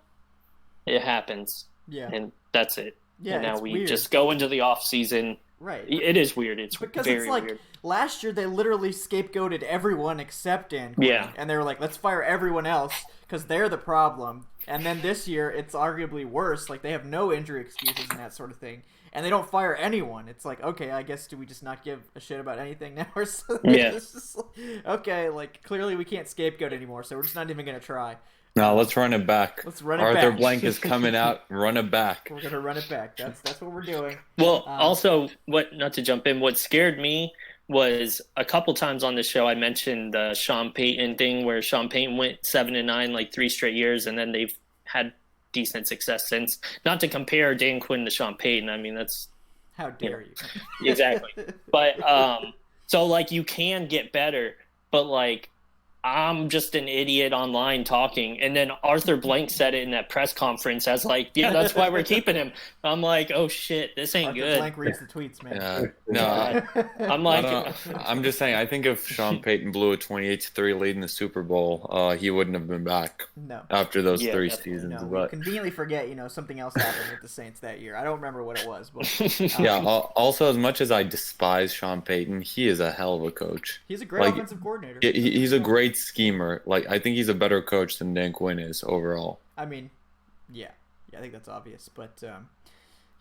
it happens. Yeah. And that's it. Yeah. And now we weird. Just go into the off season. Right. It is weird. It's because very it's like weird. Last year they literally scapegoated everyone except Dan Quinn. Yeah. And they were like, let's fire everyone else because they're the problem. And then this year it's arguably worse. Like they have no injury excuses and that sort of thing. And they don't fire anyone. It's like, okay, I guess do we just not give a shit about anything now or something? Yeah. It's just like, okay, like clearly we can't scapegoat anymore, so we're just not even gonna try. No, let's run it back. Let's run it back. Arthur Blank is coming out. Run it back. We're gonna run it back. That's what we're doing. Well, also, not to jump in, what scared me was a couple times on the show I mentioned the Sean Payton thing, where Sean Payton went 7-9 like 3 straight years, and then they've had decent success since. Not to compare Dan Quinn to Sean Payton. I mean, that's how dare you? Exactly. But so like you can get better, but like I'm just an idiot online talking. And then Arthur Blank said it in that press conference as like, yeah, that's why we're keeping him. I'm like, oh shit, this ain't Arthur good. Blank reads the tweets, man. I'm like, I'm just saying, I think if Sean Payton blew a 28-3 lead in the Super Bowl, he wouldn't have been back after those 3 seasons. No, but we conveniently forget, something else happened with the Saints that year. I don't remember what it was. But, also, as much as I despise Sean Payton, he is a hell of a coach. He's a great offensive coordinator. He's a great schemer. Like, I think he's a better coach than Dan Quinn is overall. I mean, yeah, I think that's obvious. But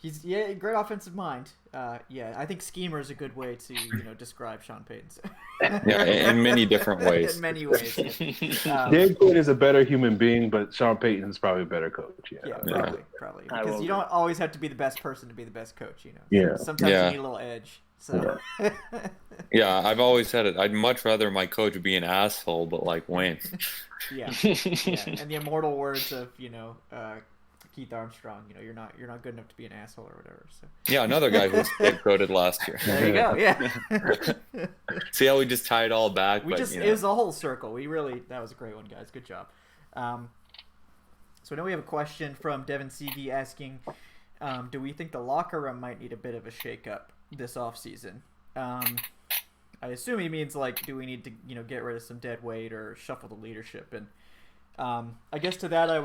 He's great offensive mind. I think schemer is a good way to describe Sean Payton. Yeah, in many different ways. In many ways. Yeah. Dan Quinn is a better human being, but Sean Payton is probably a better coach. Yeah, probably. Because you don't always have to be the best person to be the best coach. Yeah. Sometimes you need a little edge. So. Yeah, I've always said it. I'd much rather my coach be an asshole, but win. Yeah. And the immortal words of Keith Armstrong, you're not good enough to be an asshole or whatever. So. Yeah, another guy who was scapegoated last year. There you go. Yeah. See how we just tied all back. It was a whole circle. That was a great one, guys. Good job. So now we have a question from Devin Seege asking, do we think the locker room might need a bit of a shakeup this offseason? I assume he means do we need to get rid of some dead weight or shuffle the leadership? And I guess to that I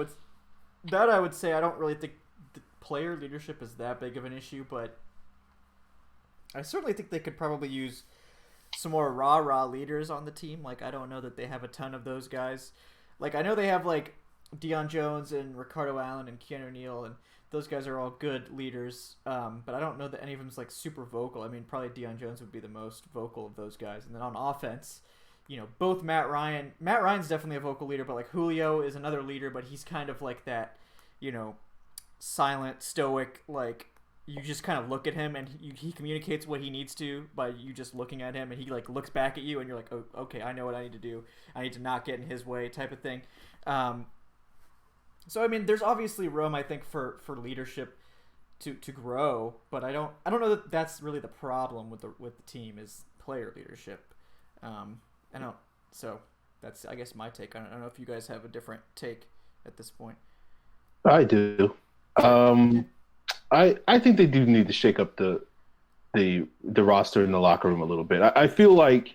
would say I don't really think the player leadership is that big of an issue, but I certainly think they could probably use some more rah-rah leaders on the team. I don't know that they have a ton of those guys. I know they have Deion Jones and Ricardo Allen and Keanu Neal, and those guys are all good leaders, but I don't know that any of them's super vocal. I mean, probably Deion Jones would be the most vocal of those guys. And then on offense, both Matt Ryan's definitely a vocal leader, but Julio is another leader, but he's kind of that, silent, stoic, you just kind of look at him and he communicates what he needs to by you just looking at him, and he looks back at you and you're oh, okay, I know what I need to do. I need to not get in his way type of thing. So I mean, there's obviously room, I think, for leadership to grow, but I don't know that that's really the problem with the team is player leadership. So that's, I guess, my take on it. I don't know if you guys have a different take at this point. I do. I think they do need to shake up the roster in the locker room a little bit. I feel one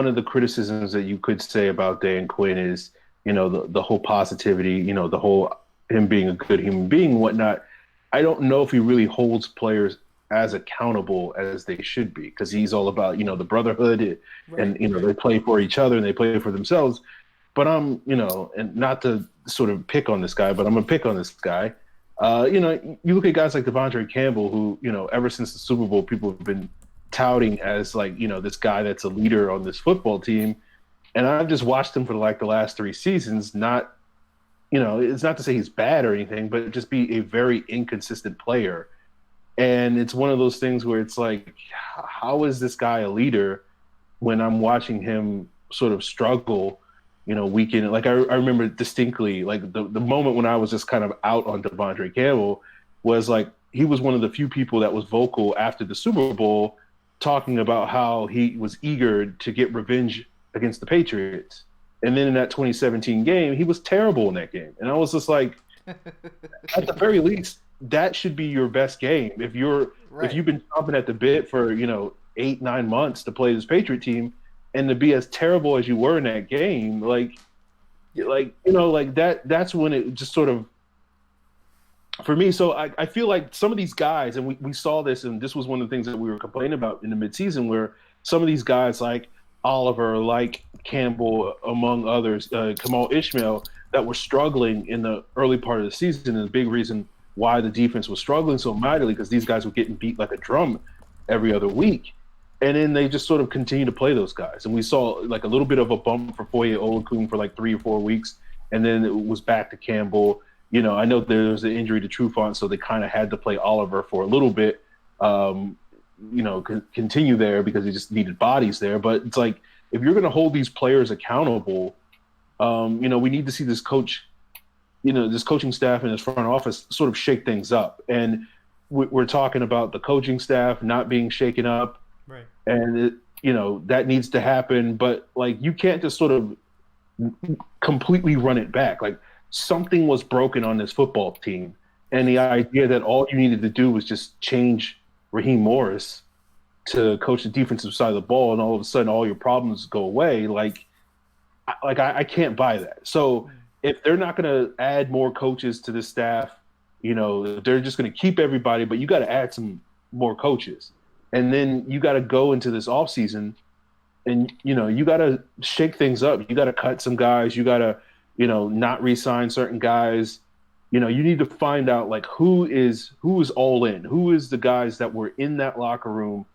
of the criticisms that you could say about Dan Quinn is, the whole positivity, the whole him being a good human being and whatnot. I don't know if he really holds players as accountable as they should be, because he's all about, the brotherhood and, they play for each other and they play for themselves. But and not to sort of pick on this guy, but I'm going to pick on this guy. You look at guys like Devondre Campbell, who, ever since the Super Bowl, people have been touting as this guy that's a leader on this football team. And I've just watched him for the last 3 seasons. Not, it's not to say he's bad or anything, but just be a very inconsistent player. And it's one of those things where it's how is this guy a leader when I'm watching him sort of struggle, week in? I remember distinctly, the moment when I was just kind of out on Devondre Campbell was he was one of the few people that was vocal after the Super Bowl, talking about how he was eager to get revenge against the Patriots. And then in that 2017 game, he was terrible in that game. And I was just at the very least, that should be your best game. If you've been chomping at the bit for, 8-9 months to play this Patriot team and to be as terrible as you were in that game, that's when it just sort of, for me. So I feel some of these guys, and we saw this, and this was one of the things that we were complaining about in the midseason, where some of these guys Oliver, Campbell, among others, Kamal Ishmael, that were struggling in the early part of the season, and the big reason why the defense was struggling so mightily, because these guys were getting beat like a drum every other week. And then they just sort of continue to play those guys. And we saw a little bit of a bump for Foye Oluokun for 3 or 4 weeks, and then it was back to Campbell. I know there was an injury to Trufant, so they kind of had to play Oliver for a little bit, continue there because they just needed bodies there. But it's if you're going to hold these players accountable, we need to see this coach, this coaching staff and this front office sort of shake things up. And we're talking about the coaching staff not being shaken up. Right. And, that needs to happen. But, you can't just sort of completely run it back. Something was broken on this football team. And the idea that all you needed to do was just change Raheem Morris to coach the defensive side of the ball, and all of a sudden all your problems go away. I can't buy that. So if they're not going to add more coaches to the staff, they're just going to keep everybody, but you got to add some more coaches. And then you got to go into this offseason and, you got to shake things up. You got to cut some guys. You got to, not re-sign certain guys. You need to find out like who is all in, who is the guys that were in that locker room,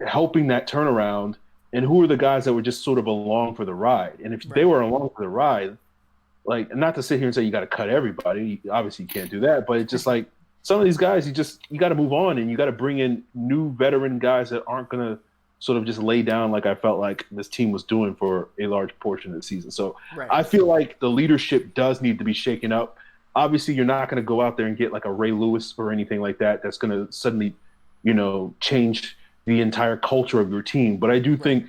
helping that turnaround, and who are the guys that were just sort of along for the ride. And if they were along for the ride, like, not to sit here and say you got to cut everybody, obviously you can't do that, but it's just like some of these guys, you got to move on, and you got to bring in new veteran guys that aren't going to sort of just lay down like I felt like this team was doing for a large portion of the season. So I feel like the leadership does need to be shaken up. Obviously, you're not going to go out there and get like a Ray Lewis or anything like that that's going to suddenly, change the entire culture of your team. But I do think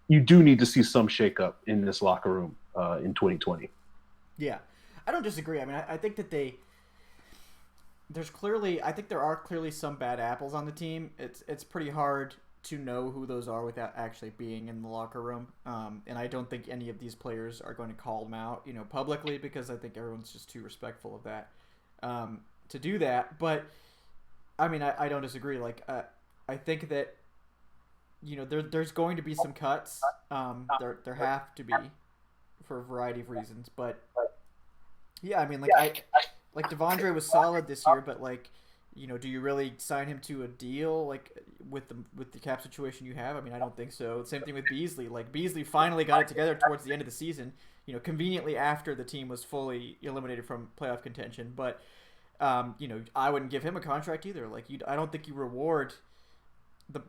you do need to see some shakeup in this locker room in 2020. Yeah, I don't disagree. I mean, I think that I think there are clearly some bad apples on the team. It's pretty hard to know who those are without actually being in the locker room. And I don't think any of these players are going to call them out, publicly, because I think everyone's just too respectful of that to do that. But I mean, I don't disagree. Like, I think that there's going to be some cuts. There have to be, for a variety of reasons. But yeah, I mean, like Devondre was solid this year, but like, do you really sign him to a deal like with the cap situation you have? I mean, I don't think so. Same thing with Beasley. Like, Beasley finally got it together towards the end of the season, conveniently after the team was fully eliminated from playoff contention. But I wouldn't give him a contract either. Like, I don't think you reward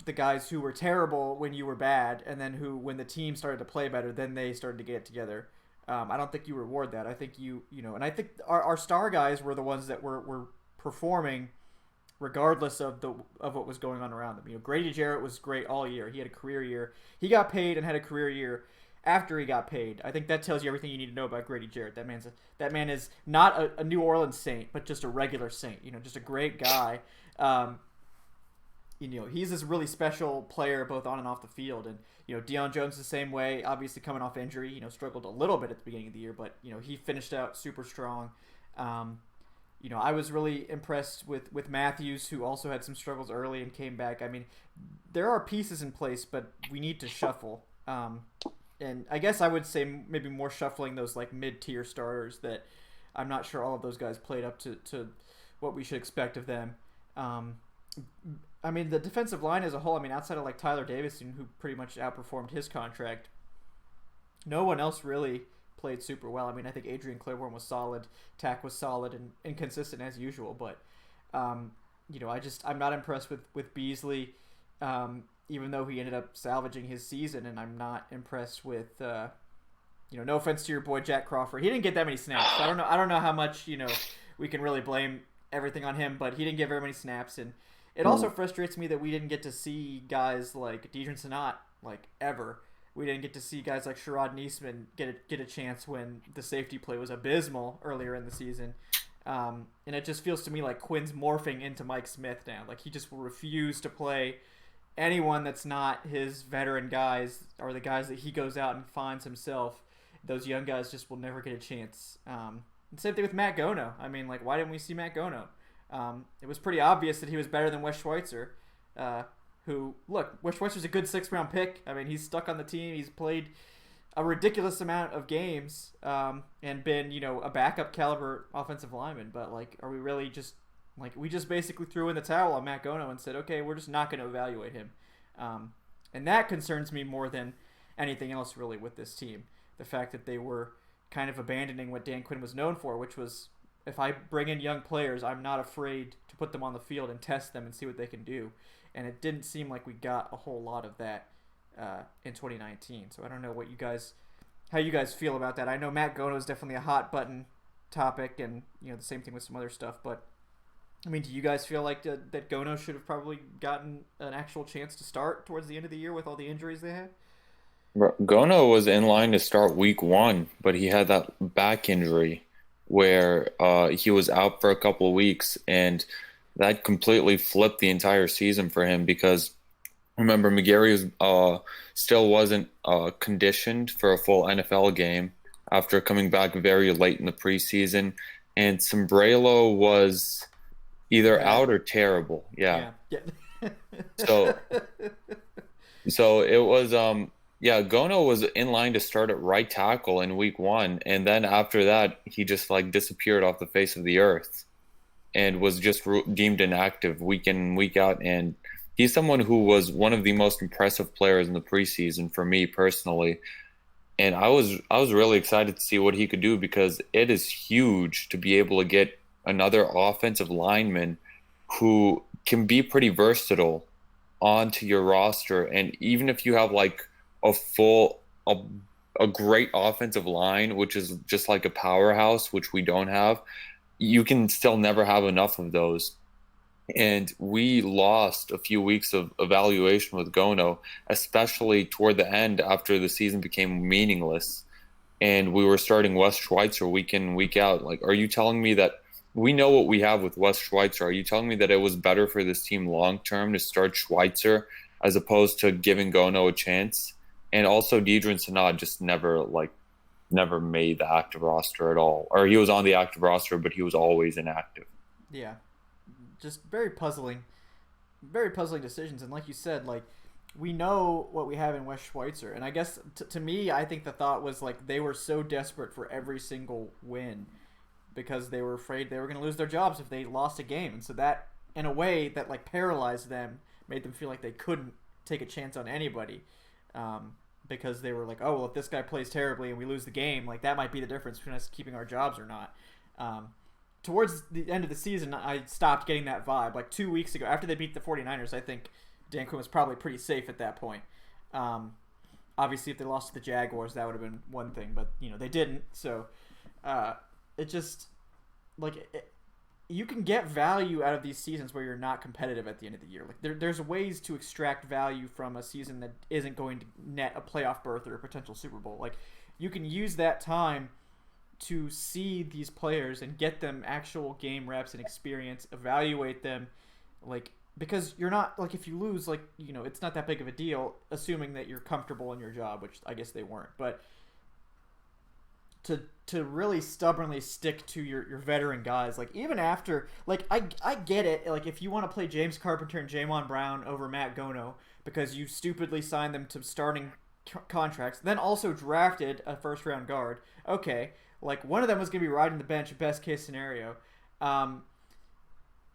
the guys who were terrible when you were bad, and then who, when the team started to play better, then they started to get it together. I don't think you reward that. I think and I think our star guys were the ones that were performing regardless of what was going on around them. Grady Jarrett was great all year. He had a career year. He got paid and had a career year after he got paid. I think that tells you everything you need to know about Grady Jarrett. That man is not a New Orleans Saint, but just a regular Saint. Just a great guy. He's this really special player both on and off the field. And Deion Jones the same way, obviously coming off injury, struggled a little bit at the beginning of the year, but he finished out super strong. I was really impressed with Matthews, who also had some struggles early and came back. I mean, there are pieces in place, but we need to shuffle. And I guess I would say maybe more shuffling those like mid-tier starters that I'm not sure all of those guys played up to what we should expect of them. I mean, the defensive line as a whole, I mean, outside of like Tyler Davison, who pretty much outperformed his contract, no one else really played super well. I mean, I think Adrian Claiborne was solid, Tack was solid and inconsistent as usual, but I'm not impressed with Beasley, even though he ended up salvaging his season, and I'm not impressed with no offense to your boy Jack Crawford. He didn't get that many snaps. So I don't know how much we can really blame everything on him, but he didn't get very many snaps. And it also frustrates me that we didn't get to see guys like Deidrin Sanat like ever. We didn't get to see guys like Sherrod Niesman get a chance when the safety play was abysmal earlier in the season. And it just feels to me like Quinn's morphing into Mike Smith now. Like, he just will refuse to play anyone that's not his veteran guys or the guys that he goes out and finds himself. Those young guys just will never get a chance. Same thing with Matt Gono. I mean, like, why didn't we see Matt Gono? It was pretty obvious that he was better than Wes Schweitzer, who, look, Wes Schweitzer's a good 6th-round pick. I mean, he's stuck on the team. He's played a ridiculous amount of games and been, a backup caliber offensive lineman. But, like, are we really just, like, we just basically threw in the towel on Matt Gono and said, okay, we're just not going to evaluate him. And that concerns me more than anything else, really, with this team. The fact that they were kind of abandoning what Dan Quinn was known for, which was, if I bring in young players, I'm not afraid to put them on the field and test them and see what they can do. And it didn't seem like we got a whole lot of that in 2019. So I don't know how you guys feel about that. I know Matt Gono is definitely a hot button topic, and the same thing with some other stuff. But I mean, do you guys feel like that Gono should have probably gotten an actual chance to start towards the end of the year with all the injuries they had? Gono was in line to start week 1, but he had that back injury where he was out for a couple of weeks, and that completely flipped the entire season for him because, remember, McGarry still wasn't conditioned for a full NFL game after coming back very late in the preseason, and Sombrero was either out or terrible. Yeah. So it was Yeah, Gono was in line to start at right tackle in week 1, and then after that, he just like disappeared off the face of the earth and was just deemed inactive week in and week out. And he's someone who was one of the most impressive players in the preseason for me personally. And I was really excited to see what he could do because it is huge to be able to get another offensive lineman who can be pretty versatile onto your roster. And even if you have like a full a great offensive line, which is just like a powerhouse, which we don't have, you can still never have enough of those. And we lost a few weeks of evaluation with Gono, especially toward the end after the season became meaningless. And we were starting Wes Schweitzer week in and week out. Like, are you telling me that we know what we have with Wes Schweitzer? Are you telling me that it was better for this team long term to start Schweitzer as opposed to giving Gono a chance? And also, Deidre Sanad just never made the active roster at all. Or he was on the active roster, but he was always inactive. Yeah, just very puzzling decisions. And like you said, like, we know what we have in Wes Schweitzer, and I guess to me, I think the thought was like they were so desperate for every single win because they were afraid they were going to lose their jobs if they lost a game, and so that, in a way, that like paralyzed them, made them feel like they couldn't take a chance on anybody, because they were like, oh well, if this guy plays terribly and we lose the game, like that might be the difference between us keeping our jobs or not. Towards the end of the season, I stopped getting that vibe. Like 2 weeks ago, after they beat the 49ers, I think Dan Quinn was probably pretty safe at that point. Obviously, if they lost to the Jaguars, that would have been one thing, but they didn't. So it just you can get value out of these seasons where you're not competitive at the end of the year. Like there's ways to extract value from a season that isn't going to net a playoff berth or a potential Super Bowl. Like you can use that time to see these players and get them actual game reps and experience, evaluate them, like, because you're not, like, if you lose, like, it's not that big of a deal, assuming that you're comfortable in your job, which I guess they weren't. But to really stubbornly stick to your veteran guys, like, even after, like, I get it, like, if you want to play James Carpenter and Jamon Brown over Matt Gono because you stupidly signed them to starting contracts, then also drafted a first-round guard, okay. Like, one of them was going to be riding the bench, best case scenario.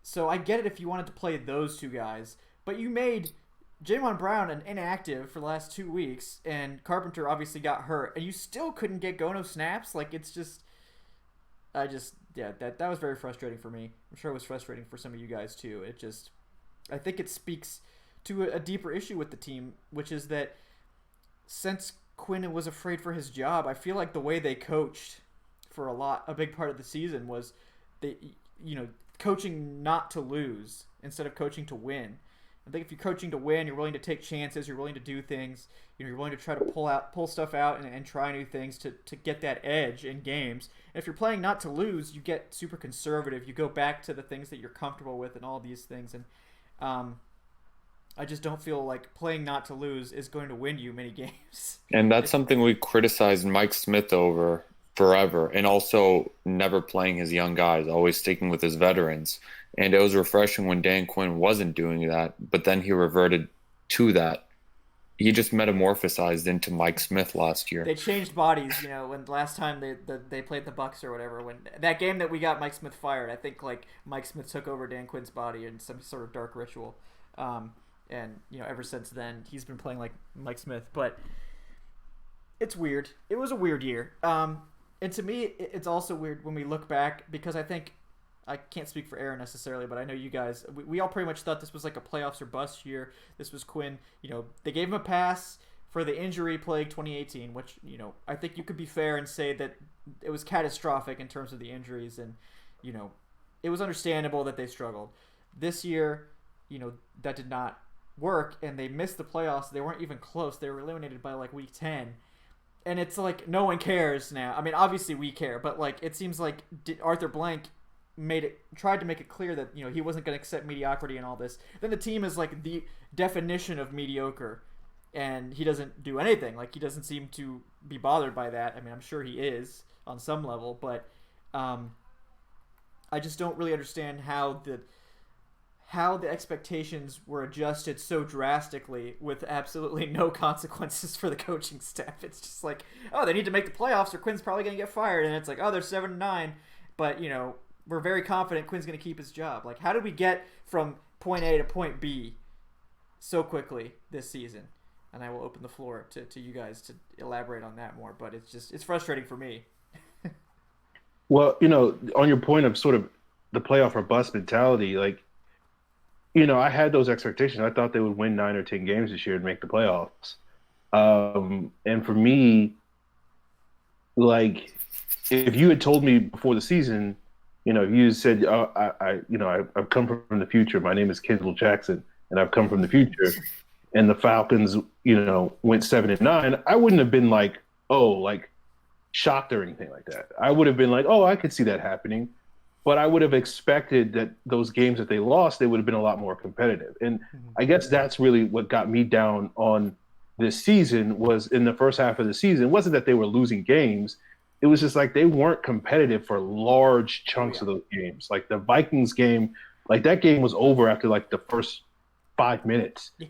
So I get it if you wanted to play those two guys. But you made Jamon Brown an inactive for the last 2 weeks, and Carpenter obviously got hurt, and you still couldn't get Gono snaps? Like, it's just... that was very frustrating for me. I'm sure it was frustrating for some of you guys, too. I think it speaks to a deeper issue with the team, which is that since Quinn was afraid for his job, I feel like the way they coached for a big part of the season was coaching not to lose instead of coaching to win. I think if you're coaching to win, you're willing to take chances, you're willing to do things, you're willing to try to pull stuff out and try new things to get that edge in games. And if you're playing not to lose, you get super conservative. You go back to the things that you're comfortable with and all these things. And I just don't feel like playing not to lose is going to win you many games. And that's something we criticized Mike Smith over forever, and also never playing his young guys, always sticking with his veterans. And it was refreshing when Dan Quinn wasn't doing that, but then he reverted to that. He just metamorphosized into Mike Smith last year. They changed bodies, when last time they played the Bucs or whatever. When that game that we got Mike Smith fired, I think like Mike Smith took over Dan Quinn's body in some sort of dark ritual. And ever since then he's been playing like Mike Smith. But it's weird. It was a weird year. And to me, it's also weird when we look back, because I think, I can't speak for Aaron necessarily, but I know you guys, we all pretty much thought this was like a playoffs or bust year. This was Quinn. They gave him a pass for the injury plague 2018, which, I think you could be fair and say that it was catastrophic in terms of the injuries, and, it was understandable that they struggled. This year, that did not work, and they missed the playoffs. They weren't even close. They were eliminated by like week 10. And it's like no one cares now. I mean, obviously we care, but like it seems like Arthur Blank tried to make it clear that he wasn't going to accept mediocrity and all this. Then the team is like the definition of mediocre, and he doesn't do anything. Like he doesn't seem to be bothered by that. I mean, I'm sure he is on some level, but I just don't really understand how how the expectations were adjusted so drastically with absolutely no consequences for the coaching staff. It's just like, oh, they need to make the playoffs or Quinn's probably going to get fired. And it's like, oh, they're 7-9. But, we're very confident Quinn's going to keep his job. Like, how did we get from point A to point B so quickly this season? And I will open the floor to you guys to elaborate on that more. But it's frustrating for me. Well, on your point of sort of the playoff or bust mentality, like, I had those expectations. I thought they would win 9 or 10 games this year and make the playoffs. And for me, like, if you had told me before the season, you said, oh, I've come from the future. My name is Kendall Jackson, and I've come from the future. And the Falcons, went 7-9. I wouldn't have been like, shocked or anything like that. I would have been like, oh, I could see that happening. But I would have expected that those games that they lost, they would have been a lot more competitive. And I guess that's really what got me down on this season was in the first half of the season. It wasn't that they were losing games. It was just like they weren't competitive for large chunks of those games. Like the Vikings game, like that game was over after like the first 5 minutes. Yeah.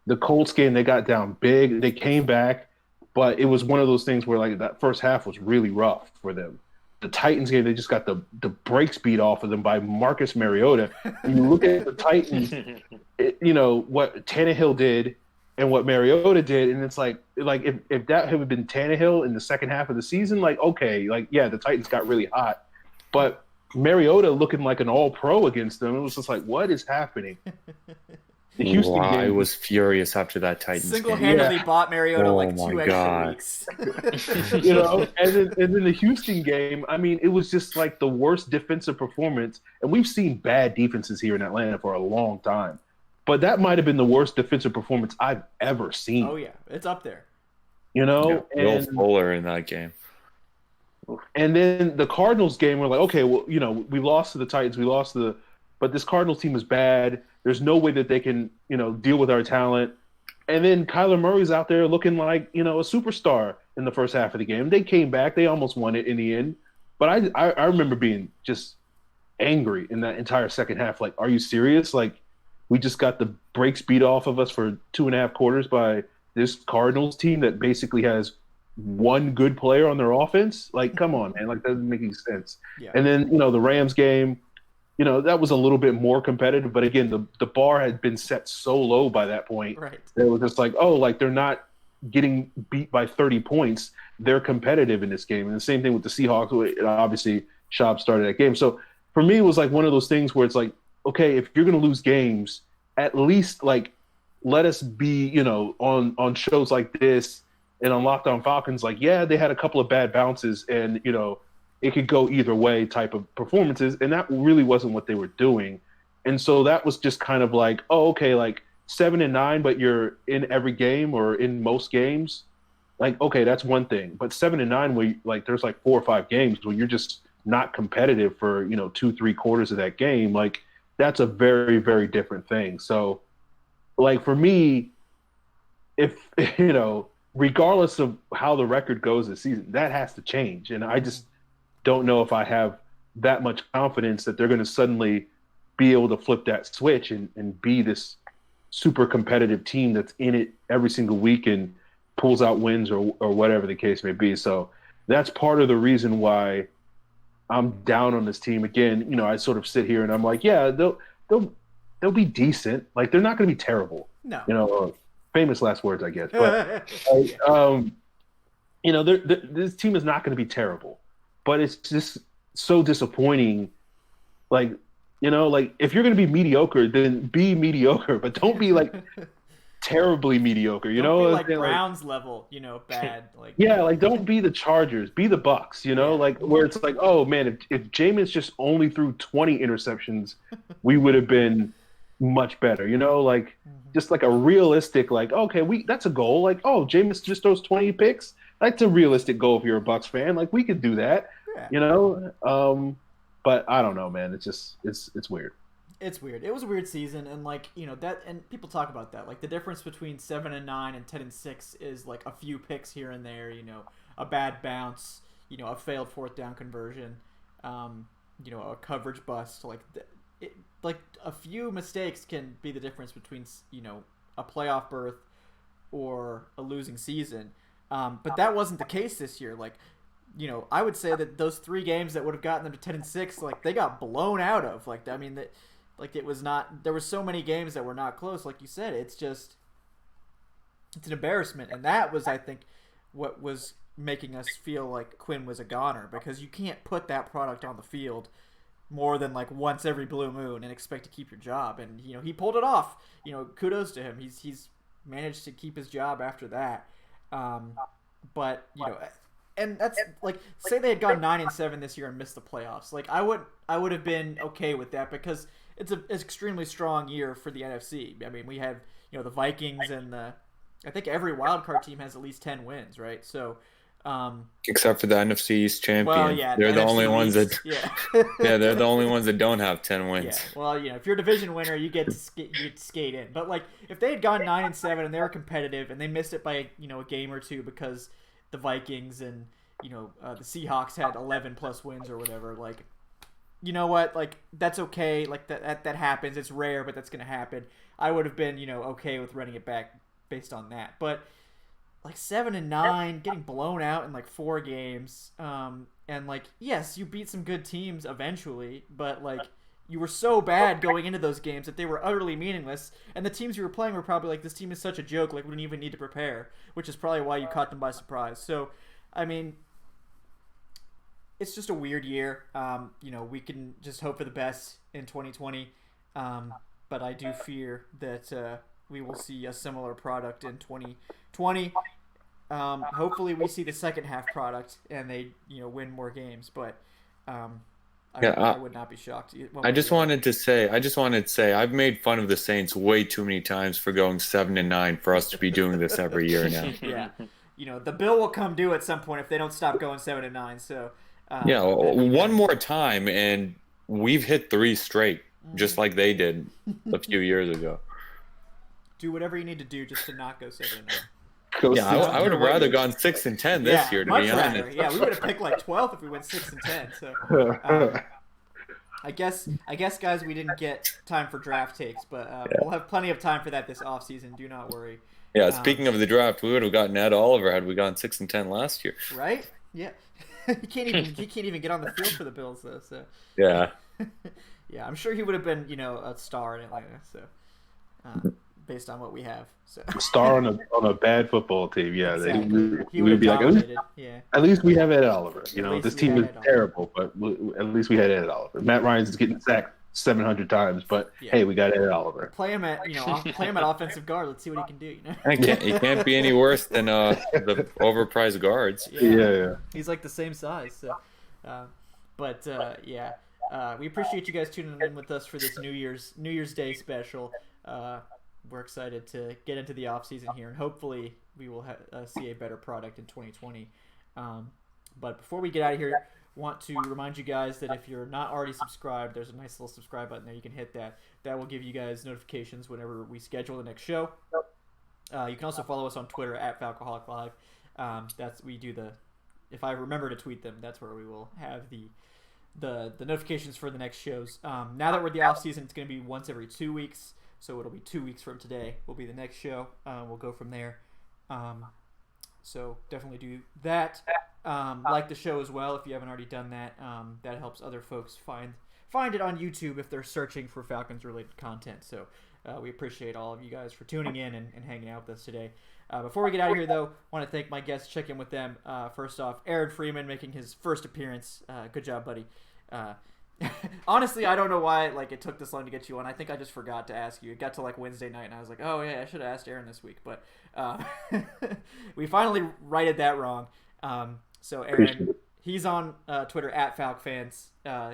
The Colts game, they got down big. They came back, but it was one of those things where like that first half was really rough for them. The Titans game, they just got the brakes beat off of them by Marcus Mariota. And you look at the Titans, what Tannehill did and what Mariota did, and it's like if that had been Tannehill in the second half of the season, like, okay, like, yeah, the Titans got really hot. But Mariota looking like an all-pro against them, it was just like, what is happening? The Houston game, I was furious after that Titans single-handedly bought Mariota like 2 extra weeks. And then the Houston game, I mean, it was just like the worst defensive performance. And we've seen bad defenses here in Atlanta for a long time. But that might have been the worst defensive performance I've ever seen. Oh, yeah. It's up there. Will Fuller in that game. And then the Cardinals game, we're like, okay, well, we lost to the Titans. But this Cardinals team is bad. There's no way that they can, deal with our talent. And then Kyler Murray's out there looking like, a superstar in the first half of the game. They came back. They almost won it in the end. But I remember being just angry in that entire second half. Like, are you serious? Like, we just got the brakes beat off of us for 2.5 quarters by this Cardinals team that basically has one good player on their offense. Like, come on, man. Like, that doesn't make any sense. Yeah. And then, the Rams game, that was a little bit more competitive. But again, the bar had been set so low by that point. Right. It was just like, oh, like they're not getting beat by 30 points. They're competitive in this game. And the same thing with the Seahawks. Obviously, Schaub started that game. So for me, it was like one of those things where it's like, okay, if you're going to lose games, at least like let us be, on shows like this and on Locked On Falcons, like, yeah, they had a couple of bad bounces and, it could go either way type of performances. And that really wasn't what they were doing. And so that was just kind of like, oh, okay, like 7-9, but you're in every game or in most games. Like, okay, that's one thing. But 7-9, where like there's like 4 or 5 games where you're just not competitive for, 2-3 quarters of that game. Like, that's a very, very different thing. So, like, for me, if, regardless of how the record goes this season, that has to change. And I just don't know if I have that much confidence that they're going to suddenly be able to flip that switch and be this super competitive team that's in it every single week and pulls out wins or whatever the case may be. So that's part of the reason why I'm down on this team. Again, I sort of sit here and I'm like, yeah, they'll be decent. Like, they're not going to be terrible. No. Famous last words, I guess. But this team is not going to be terrible. But it's just so disappointing. Like, if you're going to be mediocre, then be mediocre, but don't be like terribly mediocre. Don't be like Browns level, bad. Like, yeah, like don't be the Chargers, be the Bucks. Like where it's like, oh man, if Jameis just only threw 20 interceptions, we would have been much better. Like just like a realistic, like, okay, that's a goal. Like, oh, Jameis just throws 20 picks. That's a realistic goal if you're a Bucs fan. Like, we could do that, But I don't know, man. It's just it's weird. It's weird. It was a weird season, and like that, and people talk about that. Like the difference between 7-9 and 10-6 is like a few picks here and there. A bad bounce. A failed 4th down conversion. A coverage bust. Like like a few mistakes can be the difference between a playoff berth or a losing season. But that wasn't the case this year. Like, I would say that those 3 games that would have gotten them to 10-6, like they got blown out of. Like, I mean, it was not. There were so many games that were not close. Like you said, it's an embarrassment, and that was, I think, what was making us feel like Quinn was a goner, because you can't put that product on the field more than like once every blue moon and expect to keep your job. And he pulled it off. Kudos to him. He's managed to keep his job after that. But and that's like, say they had gone 9-7 this year and missed the playoffs. Like I would have been okay with that, because it's an extremely strong year for the NFC. I mean, we have the Vikings and I think every wildcard team has at least 10 wins, right? So. Except for the NFC East champion. Well, yeah, they're the NFC only ones that. Yeah. Yeah, they're the only ones that don't have 10 wins. Yeah. Well, if you're a division winner, you get to skate in. But like, if they had gone 9-7 and they were competitive and they missed it by a game or two because the Vikings and the Seahawks had 11 plus wins or whatever, like, you know what? Like, that's okay. Like that happens. It's rare, but that's gonna happen. I would have been okay with running it back based on that, but. Like 7-9, getting blown out in like 4 games, and like, yes, you beat some good teams eventually, but like you were so bad going into those games that they were utterly meaningless, and the teams you were playing were probably like, this team is such a joke, like we don't even need to prepare, which is probably why you caught them by surprise. So, I mean, it's just a weird year. We can just hope for the best in 2020, but I do fear that we will see a similar product in 2020. Hopefully we see the second half product and they win more games, but I would not be shocked. I just wanted to say I've made fun of the Saints way too many times for going 7-9 for us to be doing this every year now. Yeah, the bill will come due at some point if they don't stop going 7-9. So one more time and we've hit 3 straight, just like they did a few years ago. Do whatever you need to do just to not go 7-9. I would have rather gone 6-10 this year, to be honest. Yeah, we would have picked like 12th if we went 6-10. So, I guess, guys, we didn't get time for draft takes, but we'll have plenty of time for that this offseason. Do not worry. Yeah, speaking of the draft, we would have gotten Ed Oliver had we gone 6-10 last year. Right? Yeah. He can't even get on the field for the Bills though. So. Yeah. Yeah, I'm sure he would have been a star in Atlanta. So. Based on what we have, so star on a bad football team, yeah. Exactly. We would be like, at least we have Ed Oliver. This team is terrible, but at least we had Ed Oliver. Matt Ryan's getting sacked 700 times, but hey, we got Ed Oliver. Play him at offensive guard. Let's see what he can do. He can't be any worse than the overpriced guards. Yeah. He's like the same size. So, we appreciate you guys tuning in with us for this New Year's Day special. We're excited to get into the off season here, and hopefully we will see a better product in 2020. But before we get out of here, want to remind you guys that if you're not already subscribed, there's a nice little subscribe button there. You can hit that. That will give you guys notifications whenever we schedule the next show. You can also follow us on Twitter at Falcoholic Live. If I remember to tweet them, that's where we will have the notifications for the next shows. Now that we're in the off season, it's going to be once every 2 weeks. So it'll be 2 weeks from today will be the next show. We'll go from there. So definitely do that. Like the show as well if you haven't already done that. That helps other folks find it on YouTube if they're searching for Falcons related content. So we appreciate all of you guys for tuning in and hanging out with us today. Before we get out of here, though, I want to thank my guests. Check in with them. First off, Aaron Freeman making his first appearance. Good job, buddy. Honestly, I don't know why it took this long to get you on. I think I just forgot to ask you. It got to Wednesday night, and I was like, oh yeah, I should have asked Aaron this week. But we finally righted that wrong. So Aaron, he's on Twitter at FalcFans.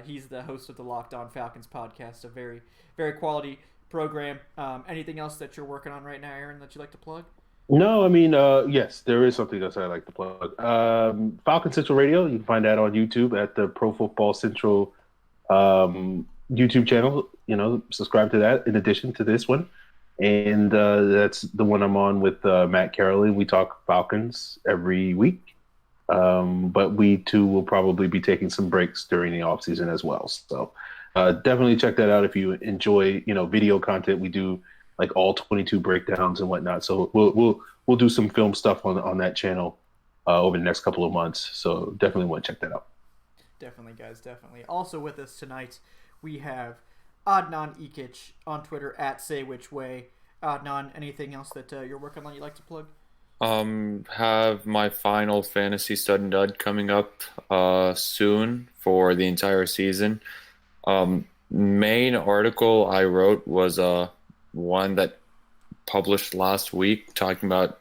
He's the host of the Locked On Falcons podcast, a very, very quality program. Anything else that you're working on right now, Aaron, that you'd like to plug? No, I mean, yes, there is something else I'd like to plug. Falcon Central Radio, you can find that on YouTube at the Pro Football Central YouTube channel. Subscribe to that in addition to this one. And that's the one I'm on with Matt Carrolley. We talk Falcons every week. But we too will probably be taking some breaks during the off season as well. So Definitely check that out if you enjoy, video content. We do like all 22 breakdowns and whatnot. So we'll do some film stuff on that channel over the next couple of months. So definitely want to check that out. Definitely, guys, definitely. Also with us tonight, we have Adnan Ikic on Twitter at SayWhичWay. Adnan, anything else that you're working on you'd like to plug? Have my final fantasy stud and dud coming up soon for the entire season. Main article I wrote was one that published last week talking about,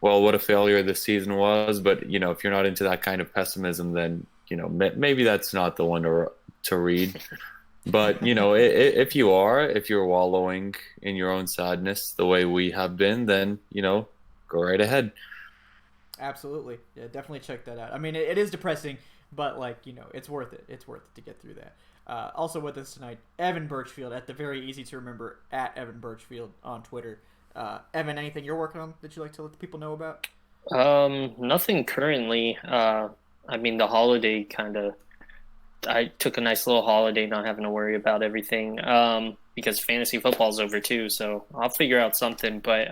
well, what a failure this season was. But if you're not into that kind of pessimism, then maybe that's not the one to read. But if you're wallowing in your own sadness the way we have been, then go right ahead. Absolutely, yeah, definitely check that out. I mean, it is depressing, but it's worth it. It's worth it to get through that. Also with us tonight, Evan Birchfield at the very easy to remember at Evan Birchfield on Twitter. Evan, anything you're working on that you'd like to let the people know about? Nothing currently. I mean, the holiday I took a nice little holiday not having to worry about everything because fantasy football's over too, so I'll figure out something. But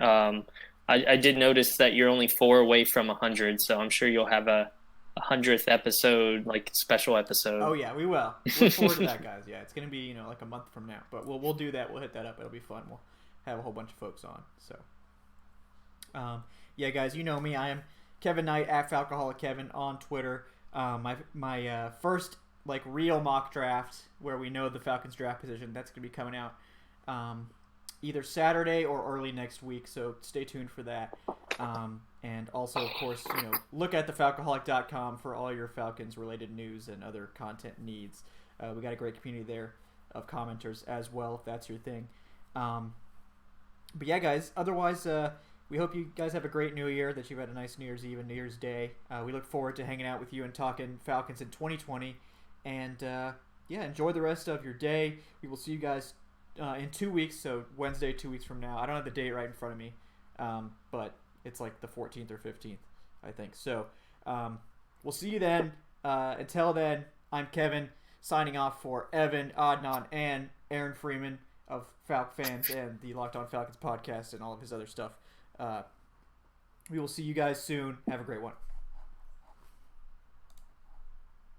I did notice that you're only 4 away from 100, so I'm sure you'll have a 100th episode, like special episode. Oh yeah, we will. Look forward to that, guys. Yeah, it's gonna be like a month from now, but we'll do that. We'll hit that up. It'll be fun. We'll have a whole bunch of folks on. So, yeah, guys, you know me. I am Kevin Knight at Falcoholic Kevin on Twitter. My first real mock draft where we know the Falcons draft position, that's gonna be coming out either Saturday or early next week. So stay tuned for that. And also, of course, look at thefalcoholic.com for all your Falcons related news and other content needs. We got a great community there of commenters as well, if that's your thing. But yeah, guys, otherwise, we hope you guys have a great New Year, that you've had a nice New Year's Eve and New Year's Day. We look forward to hanging out with you and talking Falcons in 2020. And yeah, enjoy the rest of your day. We will see you guys in 2 weeks, so Wednesday, 2 weeks from now. I don't have the date right in front of me, but it's like the 14th or 15th, I think. So we'll see you then. Until then, I'm Kevin, signing off for Evan, Adnan, and Aaron Freeman of Falc Fans and the Locked On Falcons podcast and all of his other stuff. We will see you guys soon. Have a great one.